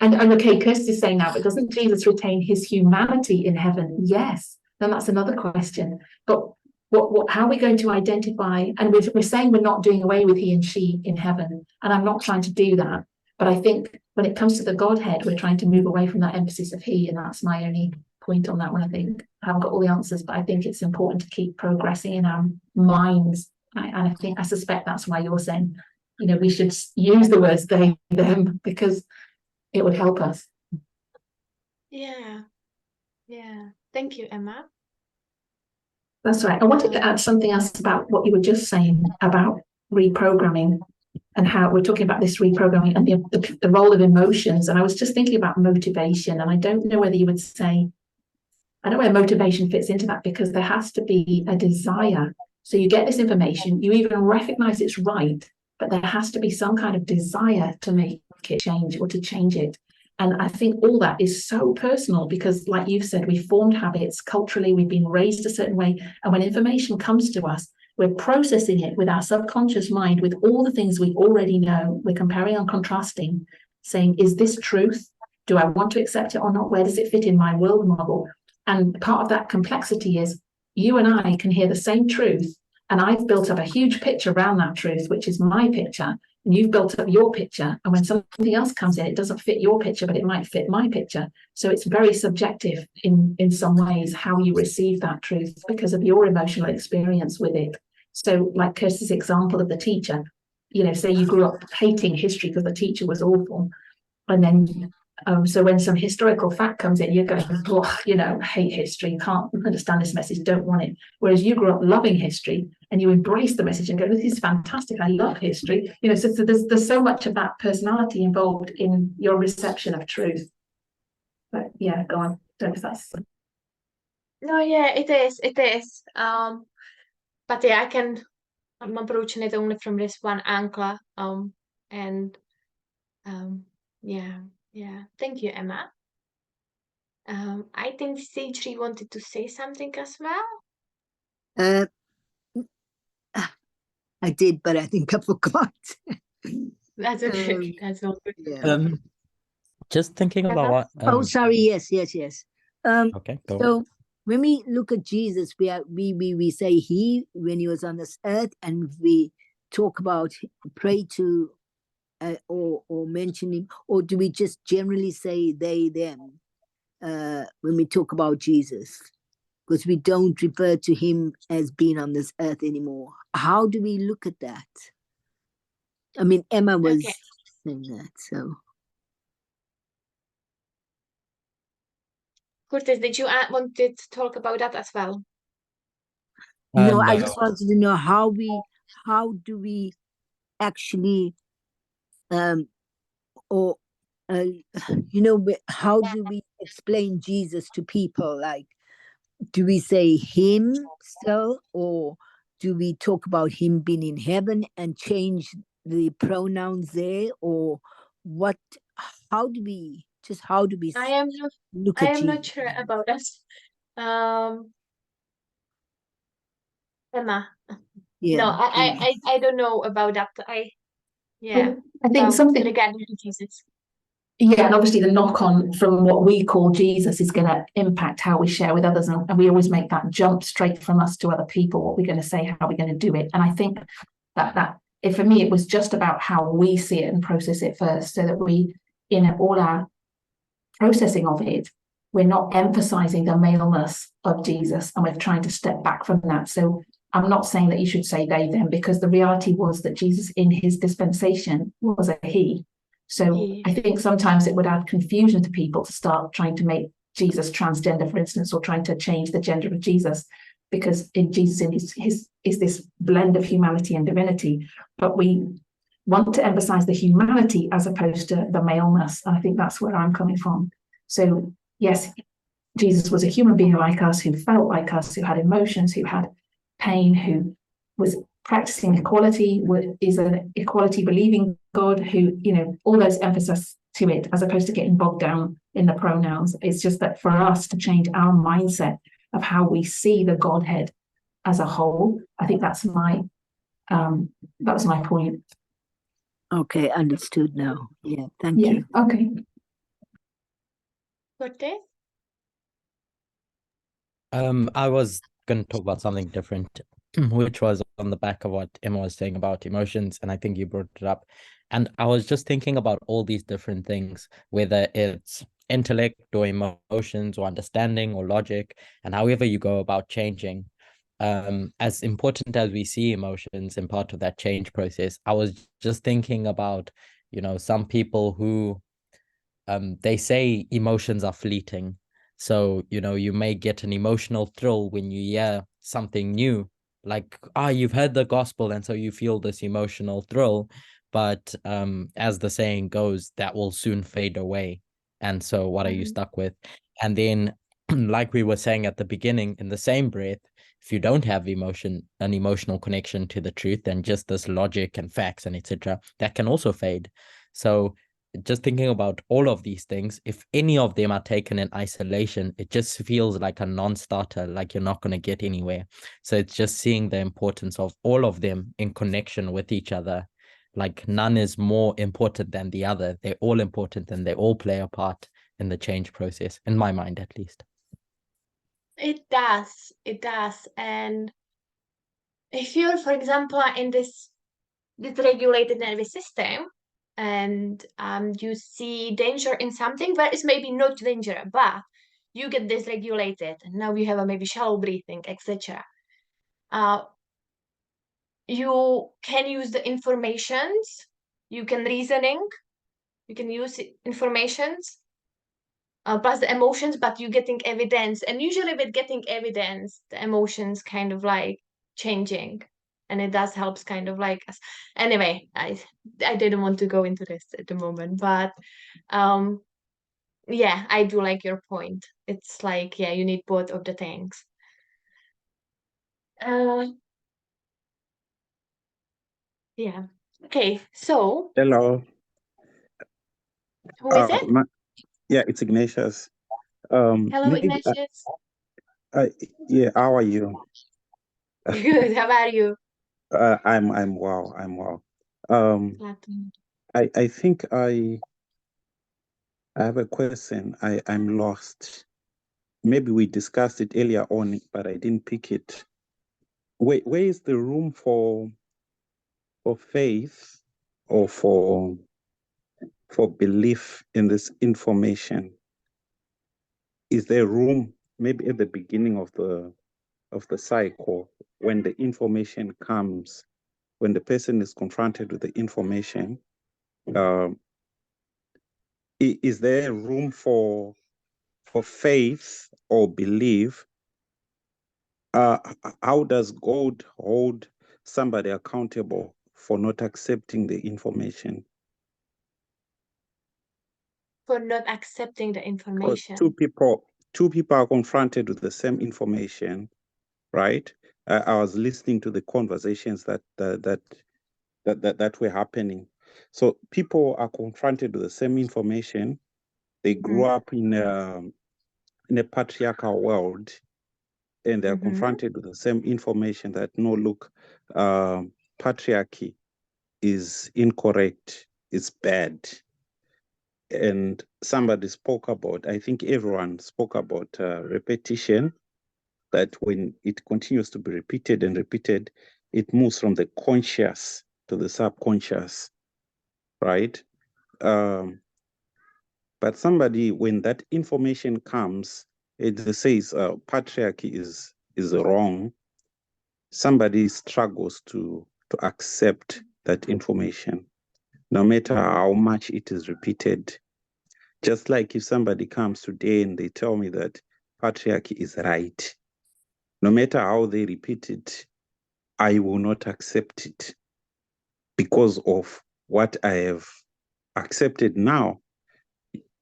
And okay, Kirsty is saying now, but doesn't Jesus retain his humanity in heaven? Yes. Then that's another question. But how are we going to identify? And we're saying we're not doing away with he and she in heaven. And I'm not trying to do that. But I think when it comes to the Godhead, we're trying to move away from that emphasis of he, and that's my only point on that one. I think I haven't got all the answers, but I think it's important to keep progressing in our minds. And I suspect that's why you're saying, we should use the words they, them, because it would help us. Yeah. Thank you, Emma. That's right. I wanted to add something else about what you were just saying about reprogramming, and how we're talking about this reprogramming and the role of emotions. And I was just thinking about motivation, and I don't know whether you would say, I don't know where motivation fits into that, because there has to be a desire. So you get this information, you even recognize it's right, but there has to be some kind of desire to make it change or to change it. And I think all that is so personal, because like you've said, we formed habits culturally, we've been raised a certain way. And when information comes to us, we're processing it with our subconscious mind, with all the things we already know. We're comparing and contrasting, saying, is this truth? Do I want to accept it or not? Where does it fit in my world model? And part of that complexity is you and I can hear the same truth, and I've built up a huge picture around that truth, which is my picture, and you've built up your picture. And when something else comes in, it doesn't fit your picture, but it might fit my picture. So it's very subjective in some ways how you receive that truth because of your emotional experience with it. So like Kirsty's example of the teacher, say you grew up hating history because the teacher was awful. And then so when some historical fact comes in, you're going, oh, hate history, can't understand this message, don't want it. Whereas you grew up loving history and you embrace the message and go, this is fantastic, I love history. So there's so much of that personality involved in your reception of truth. But yeah, go on. Don't know if that's... No, yeah, it is. But yeah, I'm approaching it only from this one angle. Yeah. Thank you, Emma. I think C3 wanted to say something as well. I did, but I think I forgot. That's okay. That's all good. Yeah. Just thinking about what. Oh, sorry. Yes. Okay. Go So on. when we look at Jesus, we say he when he was on this earth, and we talk about pray to or mention him, or do we just generally say they them when we talk about Jesus? Because we don't refer to him as being on this earth anymore. How do we look at that? I mean, Emma was saying that, so. Curtis, did you want to talk about that as well? No, I just wanted to know how do we actually, how do we explain Jesus to people? Like, do we say him so, or do we talk about him being in heaven and change the pronouns there, or what? How do we Just how do we I am look I at am not Jesus? sure about that. Emma. Yeah. No, Emma. I don't know about that. Yeah, I think something regarding to Jesus. Yeah, and obviously the knock on from what we call Jesus is going to impact how we share with others. And we always make that jump straight from us to other people, what we're going to say, how we're going to do it. And I think that for me, it was just about how we see it and process it first, so that we, in all our processing of it, we're not emphasizing the maleness of Jesus, and we're trying to step back from that. So I'm not saying that you should say they, them, because the reality was that Jesus in his dispensation was a he. So I think sometimes it would add confusion to people to start trying to make Jesus transgender, for instance, or trying to change the gender of Jesus, because in Jesus in his is this blend of humanity and divinity. But we want to emphasize the humanity as opposed to the maleness. And I think that's where I'm coming from. So yes, Jesus was a human being like us, who felt like us, who had emotions, who had pain, who was practicing equality, is an equality believing God, who, all those emphasis to it, as opposed to getting bogged down in the pronouns. It's just that for us to change our mindset of how we see the Godhead as a whole, I think that was my point. Okay, understood now. Yeah, thank Yeah, you. okay. Okay. I was going to talk about something different, which was on the back of what Emma was saying about emotions, and I think you brought it up. And I was just thinking about all these different things, whether it's intellect or emotions or understanding or logic, and however you go about changing. As important as we see emotions in part of that change process, I was just thinking about, some people who they say emotions are fleeting. So, you may get an emotional thrill when you hear something new, like, you've heard the gospel, and so you feel this emotional thrill. But as the saying goes, that will soon fade away. And so what are you stuck with? And then, like we were saying at the beginning, in the same breath, if you don't have an emotional connection to the truth, and just this logic and facts and etc., that can also fade. So just thinking about all of these things, if any of them are taken in isolation, it just feels like a non-starter, like you're not going to get anywhere. So it's just seeing the importance of all of them in connection with each other. Like none is more important than the other. They're all important and they all play a part in the change process, in my mind at least. It does. And if you're, for example, in this dysregulated nervous system, and you see danger in something that is maybe not danger, but you get dysregulated, and now you have maybe shallow breathing, etc. You can use the informations, you can reasoning, you can use informations plus the emotions, but you getting evidence. And usually with getting evidence, the emotions kind of like changing. And it does helps kind of like us. Anyway, I didn't want to go into this at the moment, but yeah, I do like your point. It's like, yeah, you need both of the things. Yeah. Okay, so Hello. who is it? Yeah, it's Ignatius. Hello, maybe, Ignatius. yeah, how are you? Good. How are you? I'm well. I'm well. I think I have a question. I'm lost. Maybe we discussed it earlier on, but I didn't pick it. Where is the room for faith or for belief in this information? Is there room maybe at the beginning of the cycle, when the information comes, when the person is confronted with the information, is there room for faith or belief? How does God hold somebody accountable for not accepting the information? For not accepting the information. Two people are confronted with the same information, right? I was listening to the conversations that were happening. So people are confronted with the same information, They grew up in a patriarchal world, and they're confronted with the same information that, no, look, patriarchy is incorrect, it's bad. And somebody spoke about, I think everyone spoke about repetition, that when it continues to be repeated and repeated, it moves from the conscious to the subconscious, right? But somebody, when that information comes, it says patriarchy is wrong, somebody struggles to accept that information, no matter how much it is repeated. Just like if somebody comes today and they tell me that patriarchy is right, no matter how they repeat it, I will not accept it because of what I have accepted now.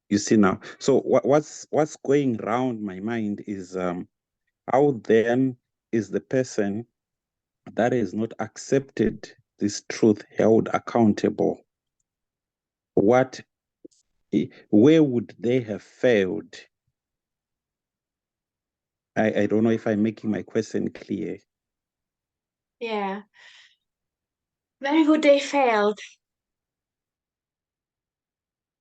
You see now. So what's going around my mind is how then is the person that has not accepted this truth held accountable? Where would they have failed? I don't know if I'm making my question clear. Yeah. Where would they failed?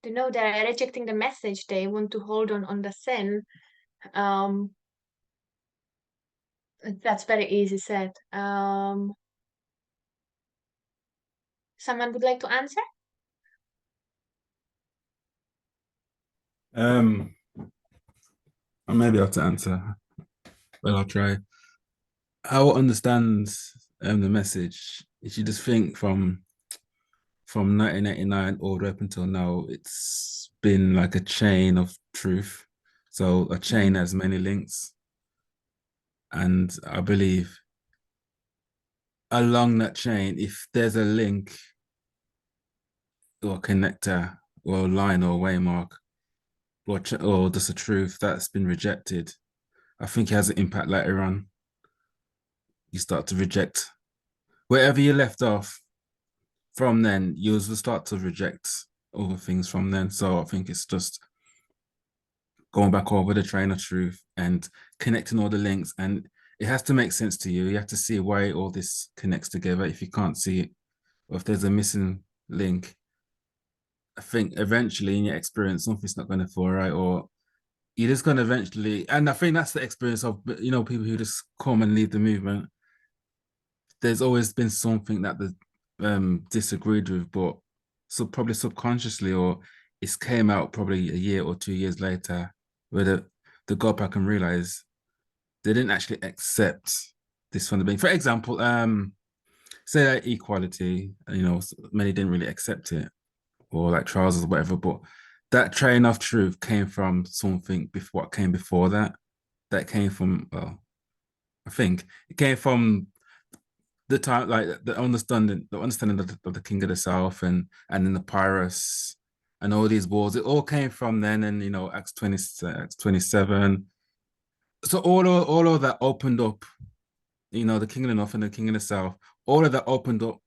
They know they're rejecting the message. They want to hold on the sin. That's very easy said. Someone would like to answer? I may be able to answer. Well, I'll try. How I understand the message is you just think from 1989 all the way up until now, it's been like a chain of truth. So a chain has many links. And I believe along that chain, if there's a link or connector or line or waymark or just a truth that's been rejected, I think it has an impact later on. You start to reject wherever you left off from then, you'll start to reject other things from then. So I think it's just going back over the train of truth and connecting all the links, and it has to make sense to you. You have to see why all this connects together. If you can't see it, or if there's a missing link, I think eventually in your experience, something's not going to fall right, or you're just going to eventually, and I think that's the experience of, people who just come and leave the movement. There's always been something that they disagreed with, but probably subconsciously, or it came out probably a year or 2 years later, where they go back and realize they didn't actually accept this from the beginning. For example, say like equality, many didn't really accept it, or like trousers or whatever, but that train of truth came from something before what came before that. That came from, well, I think it came from the time, like the understanding of the King of the South and then the Pirates and all these wars. It all came from then, and Acts 20, Acts 27. So all of that opened up, the King of the North and the King of the South. All of that opened up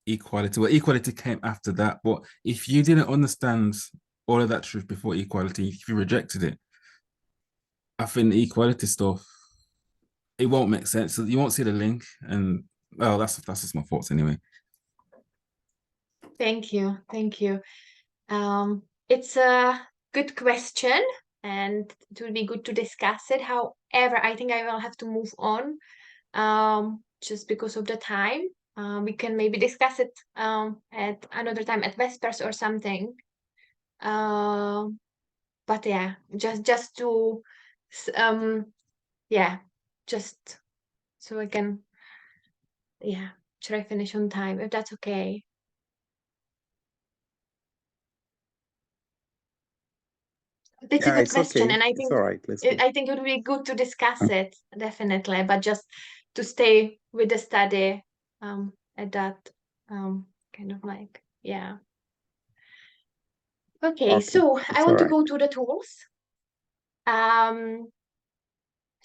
equality. Well, equality came after that. But if you didn't understand all of that truth before equality, if you rejected it, I think the equality stuff, it won't make sense. So you won't see the link. And well, that's just my thoughts anyway. Thank you. It's a good question, and it will be good to discuss it. However, I think I will have to move on, just because of the time. We can maybe discuss it at another time at Vespers or something. But yeah, just to just so I can should I finish on time if that's okay? This is a question, okay. and I It's think all right. I think it would be good to discuss it, definitely, but just to stay with the study at that kind of like, yeah. Okay, so I want to go to the tools.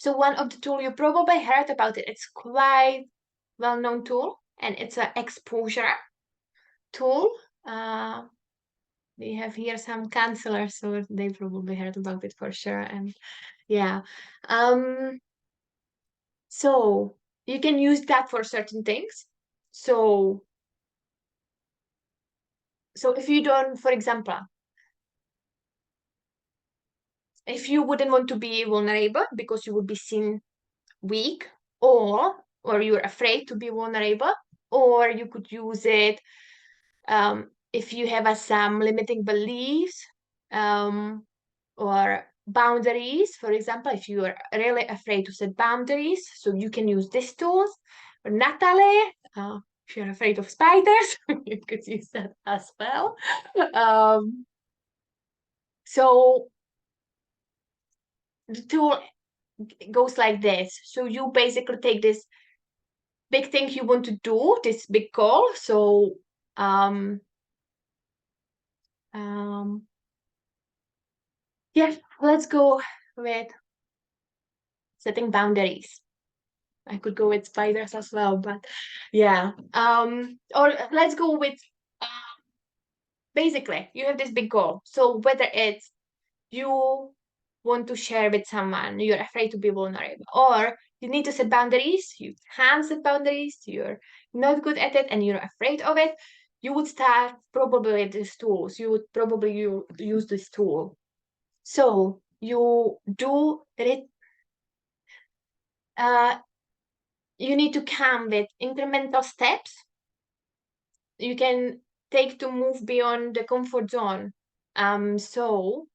So one of the tools you probably heard about it. It's quite well-known tool, and it's an exposure tool. we have here some counselors, so they probably heard about it for sure. And yeah, so you can use that for certain things. So if you don't, for example, if you wouldn't want to be vulnerable because you would be seen weak, or you're afraid to be vulnerable, or you could use it if you have some limiting beliefs or boundaries. For example, if you are really afraid to set boundaries, so you can use this tool. Or Natalie, if you're afraid of spiders, you could use that as well. So the tool goes like this. So you basically take this big thing you want to do, this big goal. So yeah, let's go with setting boundaries. I could go with spiders as well, but yeah. Or let's go with basically you have this big goal. So whether it's you want to share with someone, you're afraid to be vulnerable, or you need to set boundaries, you can't set boundaries, you're not good at it and you're afraid of it, you would start probably with these tools. You would probably use this tool. So you do it. You need to come with incremental steps you can take to move beyond the comfort zone. So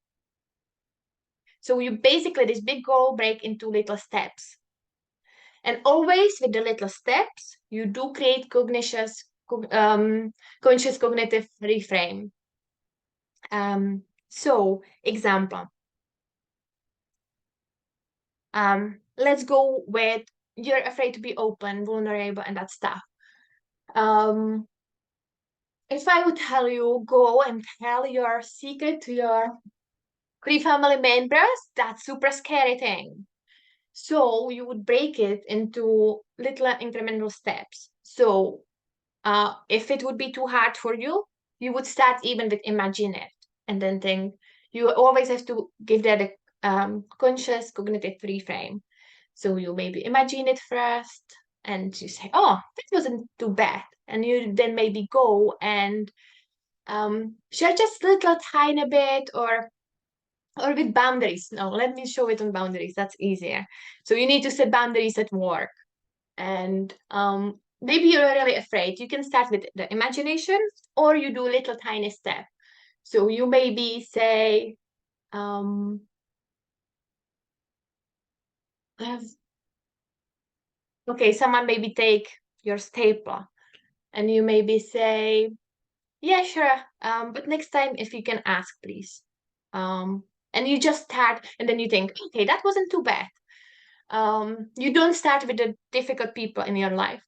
you basically, this big goal break into little steps. And always with the little steps, you do create conscious cognitive reframe. So example. Let's go with you're afraid to be open, vulnerable, and that stuff. If I would tell you, go and tell your secret to your 3 family members, that's super scary thing. So you would break it into little incremental steps. So if it would be too hard for you, you would start even with imagine it and then think. You always have to give that a conscious cognitive reframe. So you maybe imagine it first and you say, oh, that wasn't too bad. And you then maybe go and share just a little tiny bit or with boundaries. No, let me show it on boundaries. That's easier. So you need to set boundaries at work. And maybe you're really afraid. You can start with the imagination or you do a little tiny step. So you maybe say, okay, someone maybe take your stapler and you maybe say, yeah, sure. But next time, if you can ask, please. And you just start and then you think, okay, that wasn't too bad. You don't start with the difficult people in your life.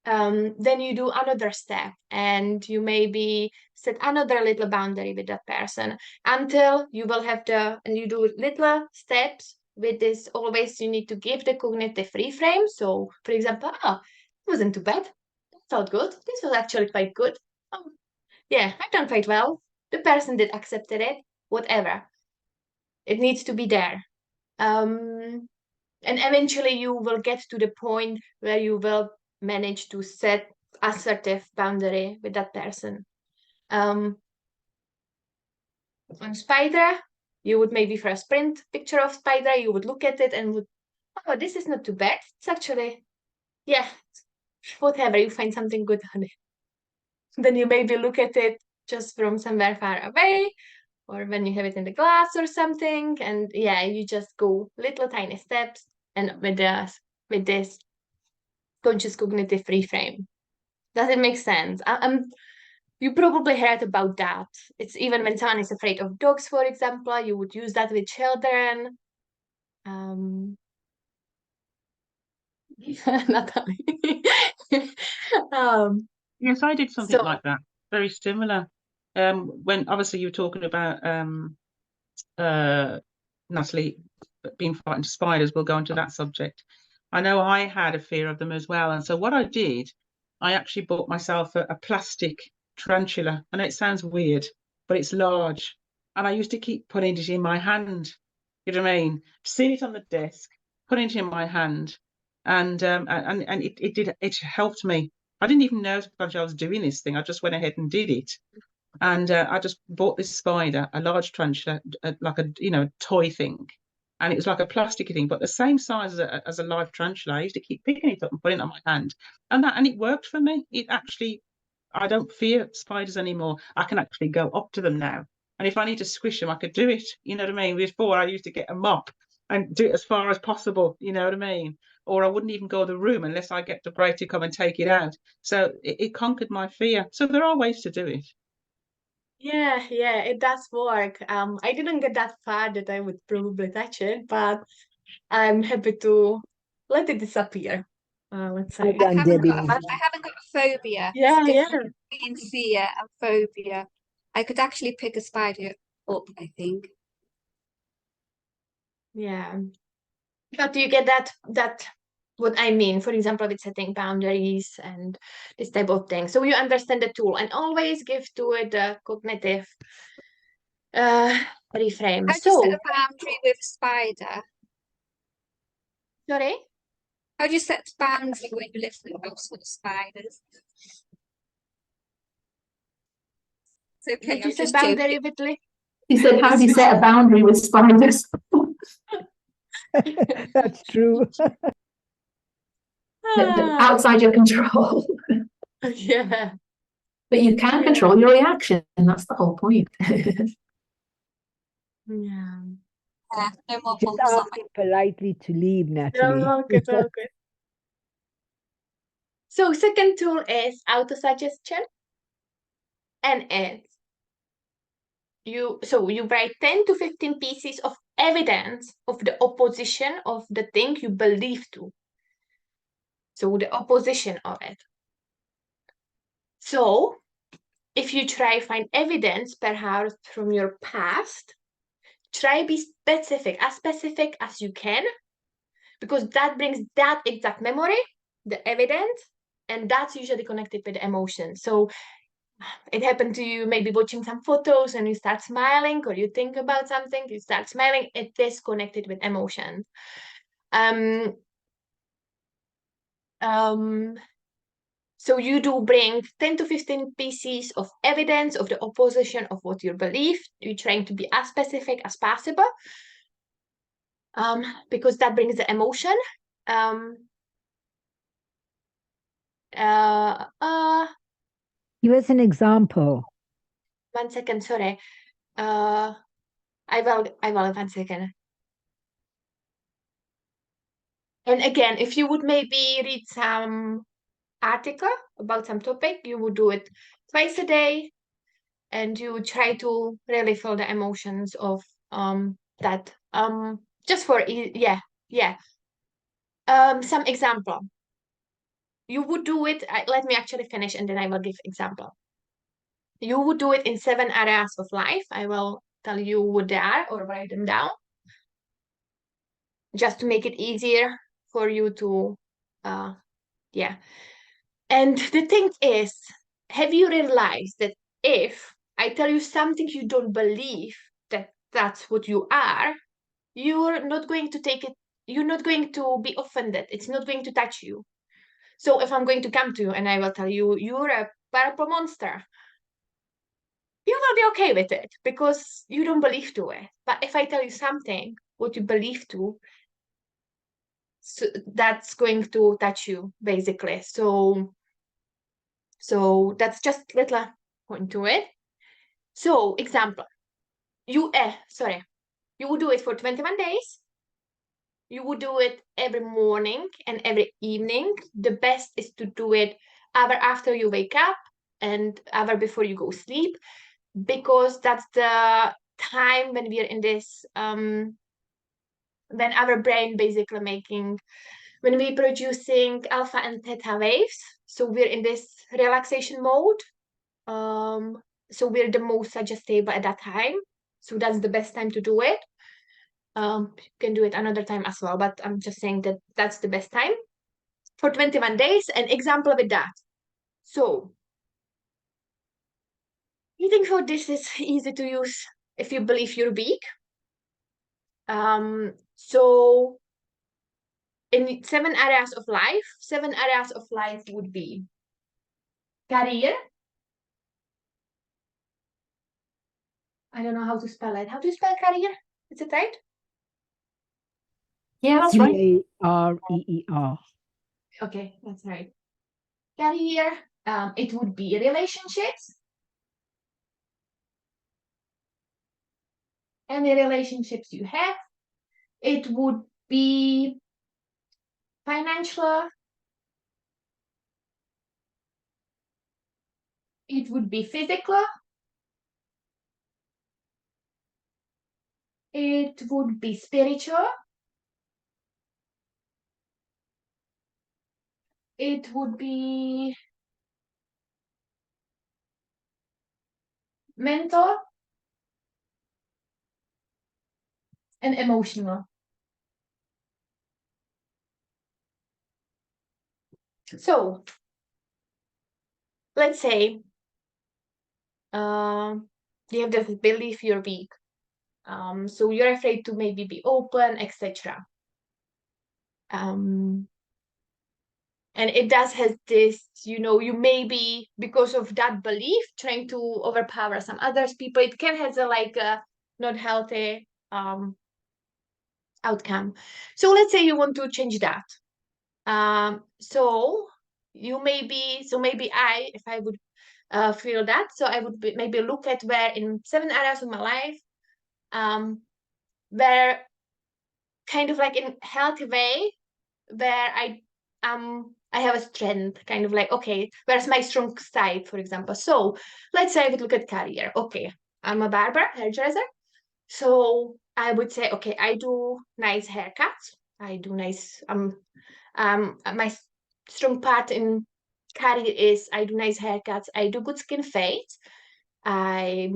Then you do another step and you maybe set another little boundary with that person until you will have and you do little steps with this. Always you need to give the cognitive reframe. So for example, it wasn't too bad. It felt good. This was actually quite good. Yeah, I've done quite well. The person that accepted it, whatever. It needs to be there. And eventually you will get to the point where you will manage to set assertive boundary with that person. On spider, you would maybe first print picture of spider, you would look at it and would, oh, this is not too bad. It's actually, yeah, whatever, you find something good on it. Then you maybe look at it just from somewhere far away, or when you have it in the glass or something, and yeah, you just go little tiny steps and with this conscious cognitive reframe. Does it make sense? You probably heard about that. It's even when someone is afraid of dogs, for example, you would use that with children. Natalie. Yes, I did something so- like that, very similar. When obviously you were talking about Natalie being frightened of spiders, we'll go into that subject. I know I had a fear of them as well, and so what I did, I actually bought myself a plastic tarantula. I know it sounds weird, but it's large. And I used to keep putting it in my hand. You know what I mean? Seeing it on the desk, putting it in my hand, and it helped me. I didn't even know I was doing this thing. I just went ahead and did it. And I just bought this spider, a large tarantula, like a toy thing, and it was like a plastic thing, but the same size as a live tarantula. I used to keep picking it up and putting it on my hand, and it worked for me. It actually, I don't fear spiders anymore. I can actually go up to them now, and if I need to squish them, I could do it. You know what I mean? Before I used to get a mop and do it as far as possible. You know what I mean? Or I wouldn't even go to the room unless I get the Bray to come and take it out. So it conquered my fear. So there are ways to do it. Yeah, it does work. I didn't get that far that I would probably touch it, but I'm happy to let it disappear. Let's say. Well done, Debbie. I haven't got a phobia. Yeah, It's a yeah. difference between fear and phobia. I could actually pick a spider up, I think. Yeah. But you get that what I mean, for example, with setting boundaries and this type of thing. So you understand the tool and always give to it the cognitive reframe. How do you set a boundary with a spider? Sorry? How do you set a boundary when you live with those sort of spiders? It's okay, Did you I'm set just boundary joking. with Lee? He said, how do you set a boundary with spiders? That's true. They're outside your control. Yeah. But you can control your reaction, and that's the whole point. Yeah. No more Just bumps on ask him politely to leave, Natalie. No, good, good. So second tool is auto-suggestion. And it's you write 10 to 15 pieces of evidence of the opposition of the thing you believe to. So the opposition of it. So if you try find evidence perhaps from your past, try be specific as you can, because that brings that exact memory, the evidence, and that's usually connected with the emotion. So it happened to you maybe watching some photos and you start smiling, or you think about something, you start smiling. It is connected with emotion. So you do bring 10 to 15 pieces of evidence of the opposition of what you believe. You're trying to be as specific as possible, because that brings the emotion. Give us an example. 1 second, sorry. I will 1 second. And again, if you would maybe read some article about some topic, you would do it twice a day, and you would try to really feel the emotions of that. Just for some example. You would do it. Let me actually finish, and then I will give example. You would do it in 7 areas of life. I will tell you what they are, or write them down, just to make it easier for you to, And the thing is, have you realized that if I tell you something you don't believe that that's what you are, you're not going to take it, you're not going to be offended. It's not going to touch you. So if I'm going to come to you and I will tell you, you're a purple monster, you will be okay with it because you don't believe to it. But if I tell you something, what you believe to, so that's going to touch you, basically. So that's just little point to it. So example, you would do it for 21 days. You would do it every morning and every evening. The best is to do it hour after you wake up and hour before you go sleep, because that's the time when we are in this when our brain basically when we're producing alpha and theta waves. So we're in this relaxation mode. So we're the most suggestible at that time. So that's the best time to do it. You can do it another time as well, but I'm just saying that that's the best time for 21 days. An example with that. So Eating food, this is easy to use if you believe you're weak. So in 7 areas of life would be career. I don't know how to spell it. How do you spell career? Is it right? Yeah, that's right. Career. Okay, that's right. Career. It would be relationships. Any relationships you have. It would be financial. It would be physical. It would be spiritual. It would be mental and emotional. So let's say you have the belief you're weak. So you're afraid to maybe be open, etc. And it does has this, you may be, because of that belief, trying to overpower some others people. It can have a not healthy outcome. So let's say you want to change that. So maybe if I would feel that, so I would maybe look at where in 7 areas of my life, where kind of like in healthy way, where I have a strength, kind of like, okay, where's my strong side, for example. So let's say I would look at career. Okay, I'm a barber, hairdresser. So I would say, okay, I do nice haircuts. I do nice my strong part in career is I do nice haircuts. I do good skin fades. My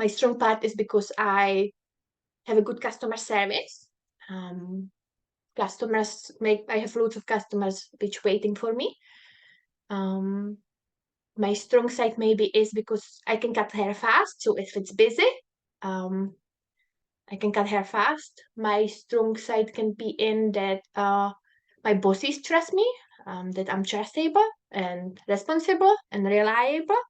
strong part is because I have a good customer service. I have loads of customers which waiting for me. My strong side maybe is because I can cut hair fast. So if it's busy, I can cut hair fast. My strong side can be in that my bosses trust me, that I'm trustable and responsible and reliable,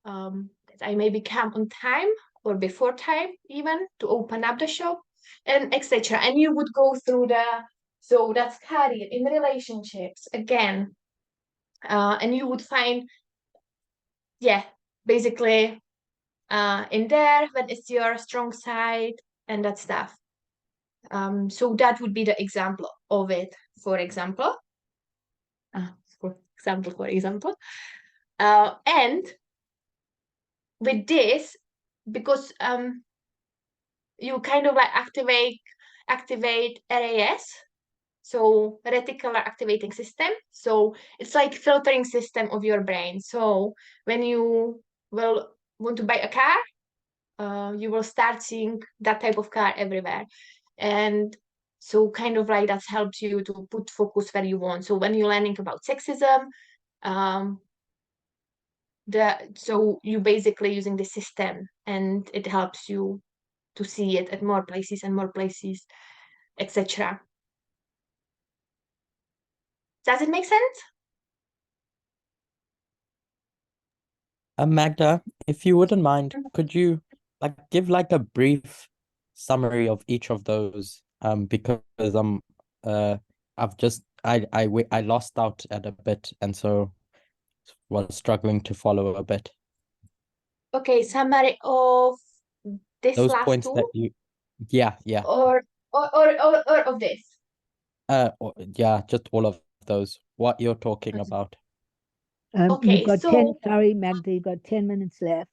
that I maybe come on time or before time even to open up the shop, and etc. And you would go through so that's career. In relationships again, and you would find, basically in there when it's your strong side and that stuff. So that would be the example of it, for example. And with this, because you kind of like activate RAS, so reticular activating system. So it's like filtering system of your brain. So when you will want to buy a car, you will start seeing that type of car everywhere. And so kind of like that helps you to put focus where you want. So when you're learning about sexism, so you basically using the system, and it helps you to see it at more places and more places, etc. Does it make sense? Magda, if you wouldn't mind, could you give a brief summary of each of those? Because I lost out at a bit, and so was struggling to follow a bit. Okay, summary of this Those last points two, that you, yeah, or of this. Yeah, just all of those. What you're talking about. Okay, you've got so 10, sorry, Magda, you've got 10 minutes left.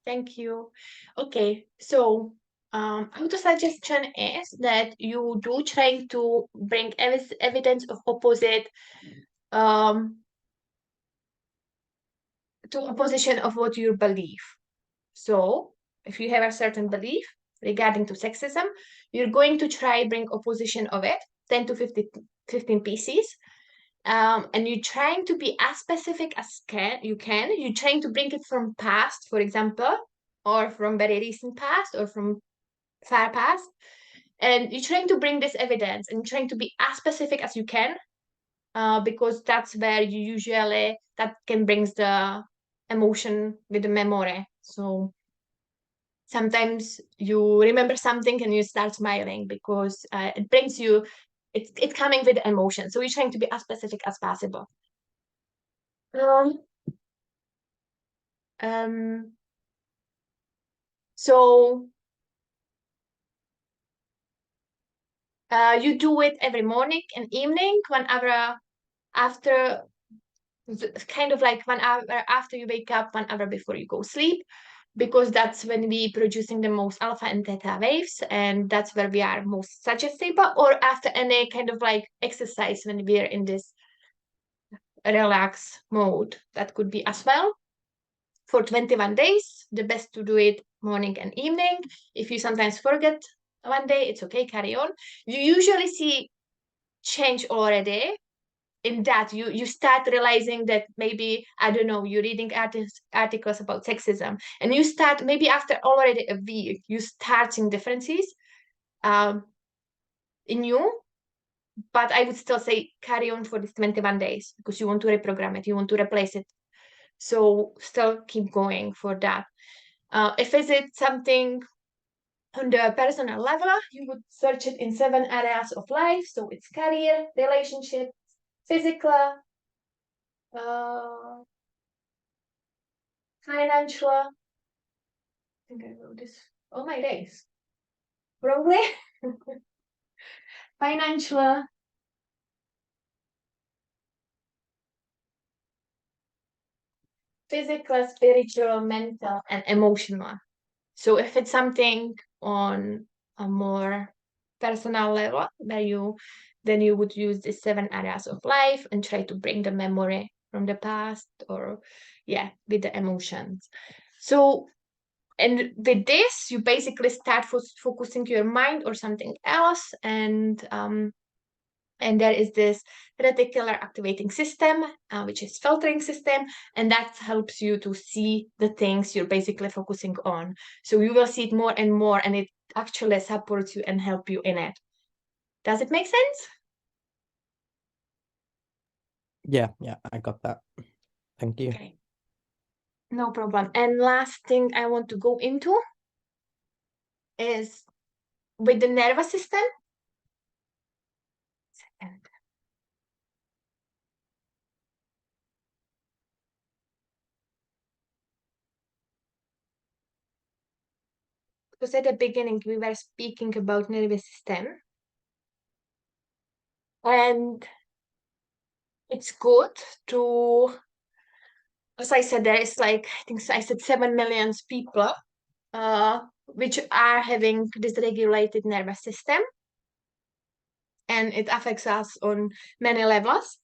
thank you. Okay, so the suggestion is that you do trying to bring evidence of opposite, to opposition of what you believe. So if you have a certain belief regarding to sexism, you're going to try bring opposition of it, 10 to 15 pieces. and you're trying to be as specific as you can. You're trying to bring it from past, for example, or from very recent past, or from far past, and you're trying to bring this evidence, and trying to be as specific as you can, because that's where you usually, that can brings the emotion with the memory. So sometimes you remember something and you start smiling because it brings you, it's coming with emotion. So you're trying to be as specific as possible. So you do it every morning and evening, whenever after, kind of like 1 hour after you wake up, 1 hour before you go sleep, because that's when we producing the most alpha and theta waves, and that's where we are most suggestible, or after any kind of like exercise when we are in this relax mode, that could be as well. For 21 days, the best to do it morning and evening. If you sometimes forget one day, it's okay, carry on. You usually see change already in that. You start realizing that maybe, I don't know, you're reading articles about sexism, and you start, maybe after already a week, you start seeing differences in you. But I would still say carry on for these 21 days, because you want to reprogram it, you want to replace it. So still keep going for that. If is it something on the personal level, you would search it in 7 areas of life. So it's career, relationship, physical, financial. I think I wrote this all my days wrongly. Financial, physical, spiritual, mental, and emotional. So if it's something on a more personal level, then you would use the 7 areas of life and try to bring the memory from the past, or with the emotions. So, and with this, you basically start focusing your mind or something else, and there is this reticular activating system, which is filtering system, and that helps you to see the things you're basically focusing on. So you will see it more and more, and it actually supports you and help you in it. Does it make sense? Yeah, I got that. Thank you. Okay. No problem. And last thing I want to go into is with the nervous system. Because at the beginning we were speaking about nervous system, and it's good to, as I said, there is like, I think I said 7 million people which are having dysregulated nervous system, and it affects us on many levels.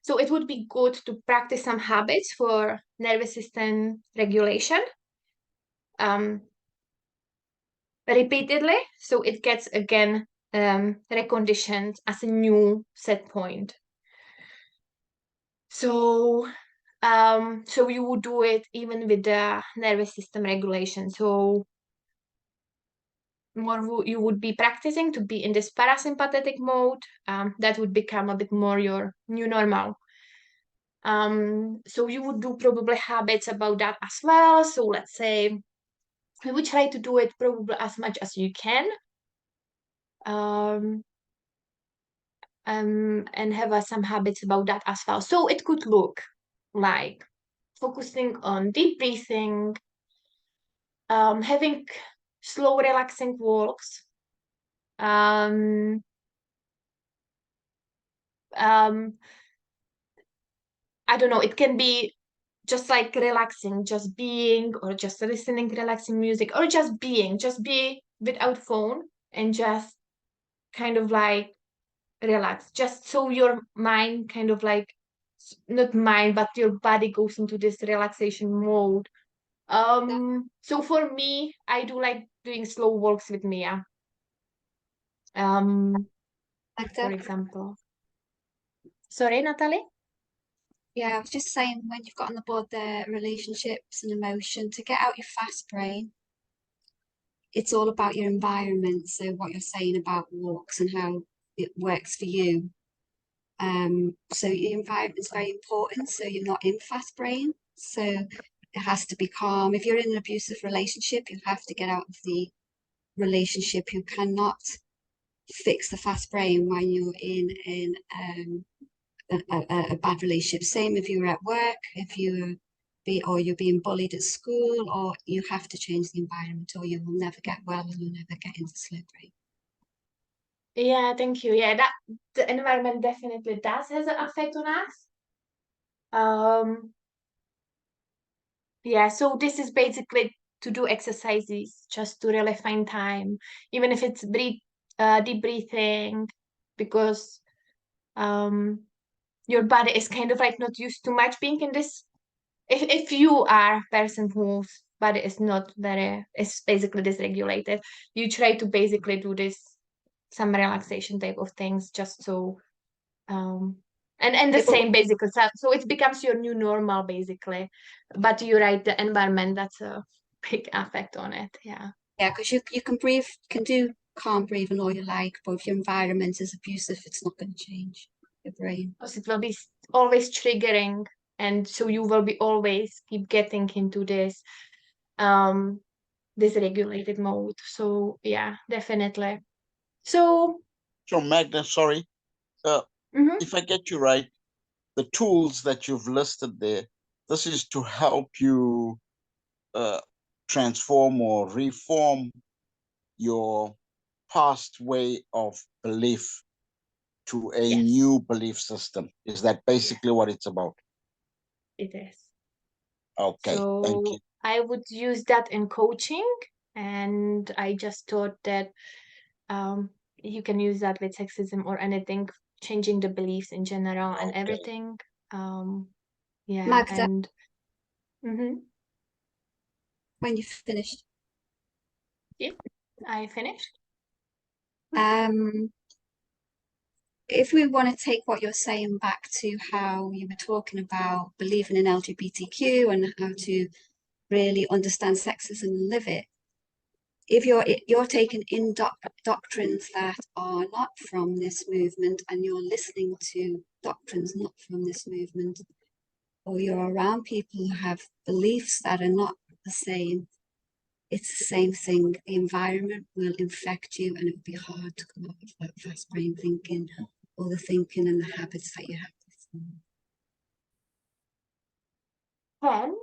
So it would be good to practice some habits for nervous system regulation repeatedly, so it gets again reconditioned as a new set point. So so you would do it even with the nervous system regulation. So more you would be practicing to be in this parasympathetic mode. That would become a bit more your new normal. So you would do probably habits about that as well. So let's say you would try to do it probably as much as you can. And have some habits about that as well. So it could look like focusing on deep breathing, having slow, relaxing walks, I don't know, it can be just like relaxing, just being, or just listening relaxing music, or just be without phone and just kind of like relax, just so your mind kind of like, not mind, but your body goes into this relaxation mode. So for me, I do like doing slow walks with Mia. For Magda, example. Sorry, Natalie? Yeah, I was just saying, when you've got on the board the relationships and emotion, to get out your fast brain, it's all about your environment. So what you're saying about walks and how it works for you. So your environment is very important. So you're not in fast brain. So it has to be calm. If you're in an abusive relationship, you have to get out of the relationship. You cannot fix the fast brain when you're in a bad relationship. Same if you're at work, if you're being bullied at school, or you have to change the environment, or you will never get well and you'll never get into slow brain. Yeah, thank you. Yeah, that the environment definitely does has an effect on us. Yeah, so this is basically to do exercises just to really find time, even if it's deep breathing, because your body is kind of like not used to much being in this. If you are a person whose body is not very, is basically dysregulated, you try to basically do this some relaxation type of things just so and the Yeah, but same basically, so it becomes your new normal basically. But you're right, the environment, that's a big effect on it. Yeah, yeah, because you can breathe, you can do calm breathing all you like, but if your environment is abusive, it's not going to change your brain. because it will be always triggering, and so you will be always keep getting into this dysregulated mode. So yeah, definitely. So So Magda, sorry, mhm. if I get you right, the tools that you've listed there, this is to help you transform or reform your past way of belief to a Yes, new belief system. Is that yeah, basically what it's about? it is. Okay, thank you. So I would use that in coaching, and I just thought that you can use that with sexism or anything, changing the beliefs in general and Okay. everything. Yeah, Magda, and mhm. when you've finished, Yeah, I finished. if we want to take what you're saying back to how you were talking about believing in LGBTQ and how to really understand sexism and live it, if you're taking in doctrines that are not from this movement, and you're listening to doctrines not from this movement, or you're around people who have beliefs that are not the same, it's the same thing. The environment will infect you, and it will be hard to come up with that fast brain thinking, or the thinking and the habits that you have before.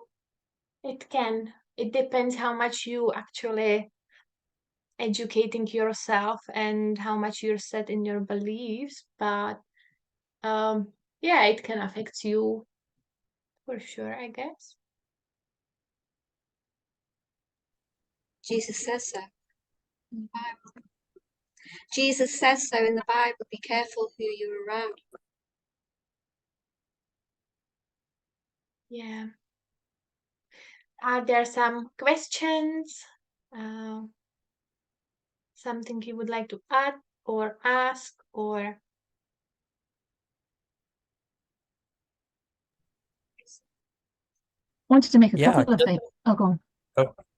It depends how much you actually educating yourself and how much you're set in your beliefs, but yeah, it can affect you for sure, I guess. Jesus says so in the Bible. Jesus says so in the Bible. Be careful who you're around. Yeah. Are there some questions? Something you would like to add or ask or Wanted to make a Yeah, couple of things. Oh, go on.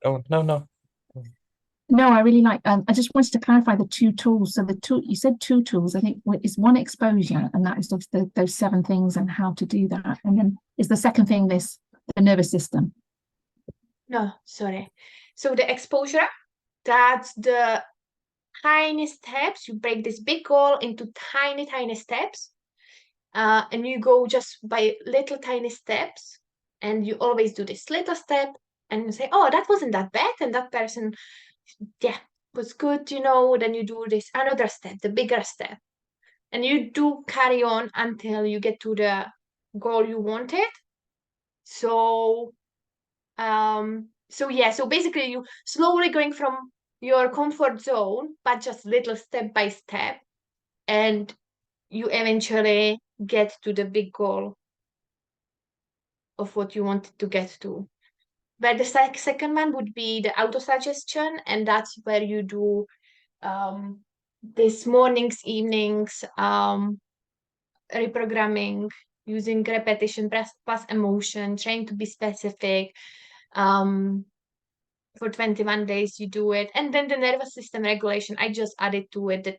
oh, no. No, I really like. I just wanted to clarify the two tools. So the two you said two tools. I think is one exposure, and that is those 7 things and how to do that. And then is the second thing the nervous system. no, sorry. So the exposure, that's the tiny steps. You break this big goal into tiny, tiny steps. And you go just by little tiny steps, and you always do this little step and you say, oh, that wasn't that bad, and that person, yeah, was good, then you do this another step, the bigger step, and you do carry on until you get to the goal you wanted. So so basically you slowly going from your comfort zone, but just little step by step, and you eventually get to the big goal of what you wanted to get to. But the second one would be the auto-suggestion, and that's where you do this mornings, evenings, reprogramming, using repetition plus emotion, trying to be specific. For 21 days you do it, and then the nervous system regulation, I just added to it that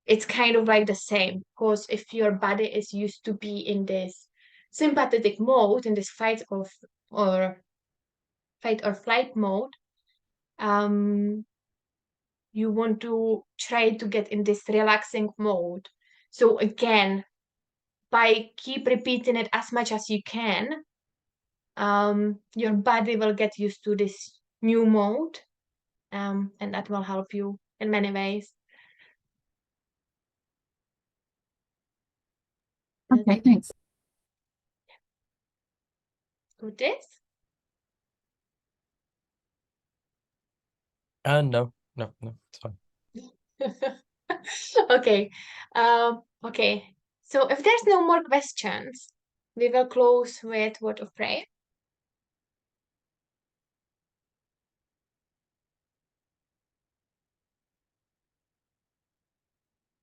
it's kind of like the same, because if your body is used to be in this sympathetic mode, in this fight or flight mode, you want to try to get in this relaxing mode. So again, by keep repeating it as much as you can, your body will get used to this new mode, and that will help you in many ways. Okay, thanks. With this? No, it's fine. Okay. Okay. So if there's no more questions, we will close with word of prayer.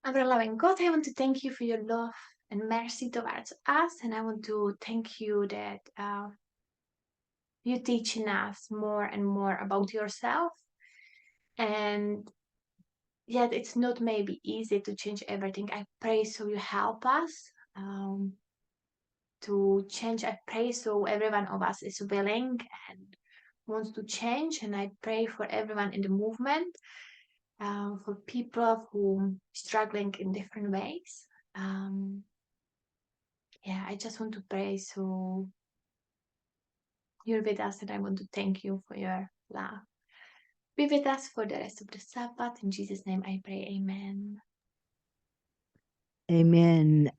Our loving God, I want to thank you for your love and mercy towards us, and I want to thank you that you're teaching us more and more about yourself. And yet it's not maybe easy to change everything. I pray so you help us to change. I pray so every one of us is willing and wants to change. And I pray for everyone in the movement, for people who struggling in different ways. Yeah, I just want to pray so you're with us, and I want to thank you for your love. Be with us for the rest of the Sabbath. In Jesus' name I pray, amen. Amen.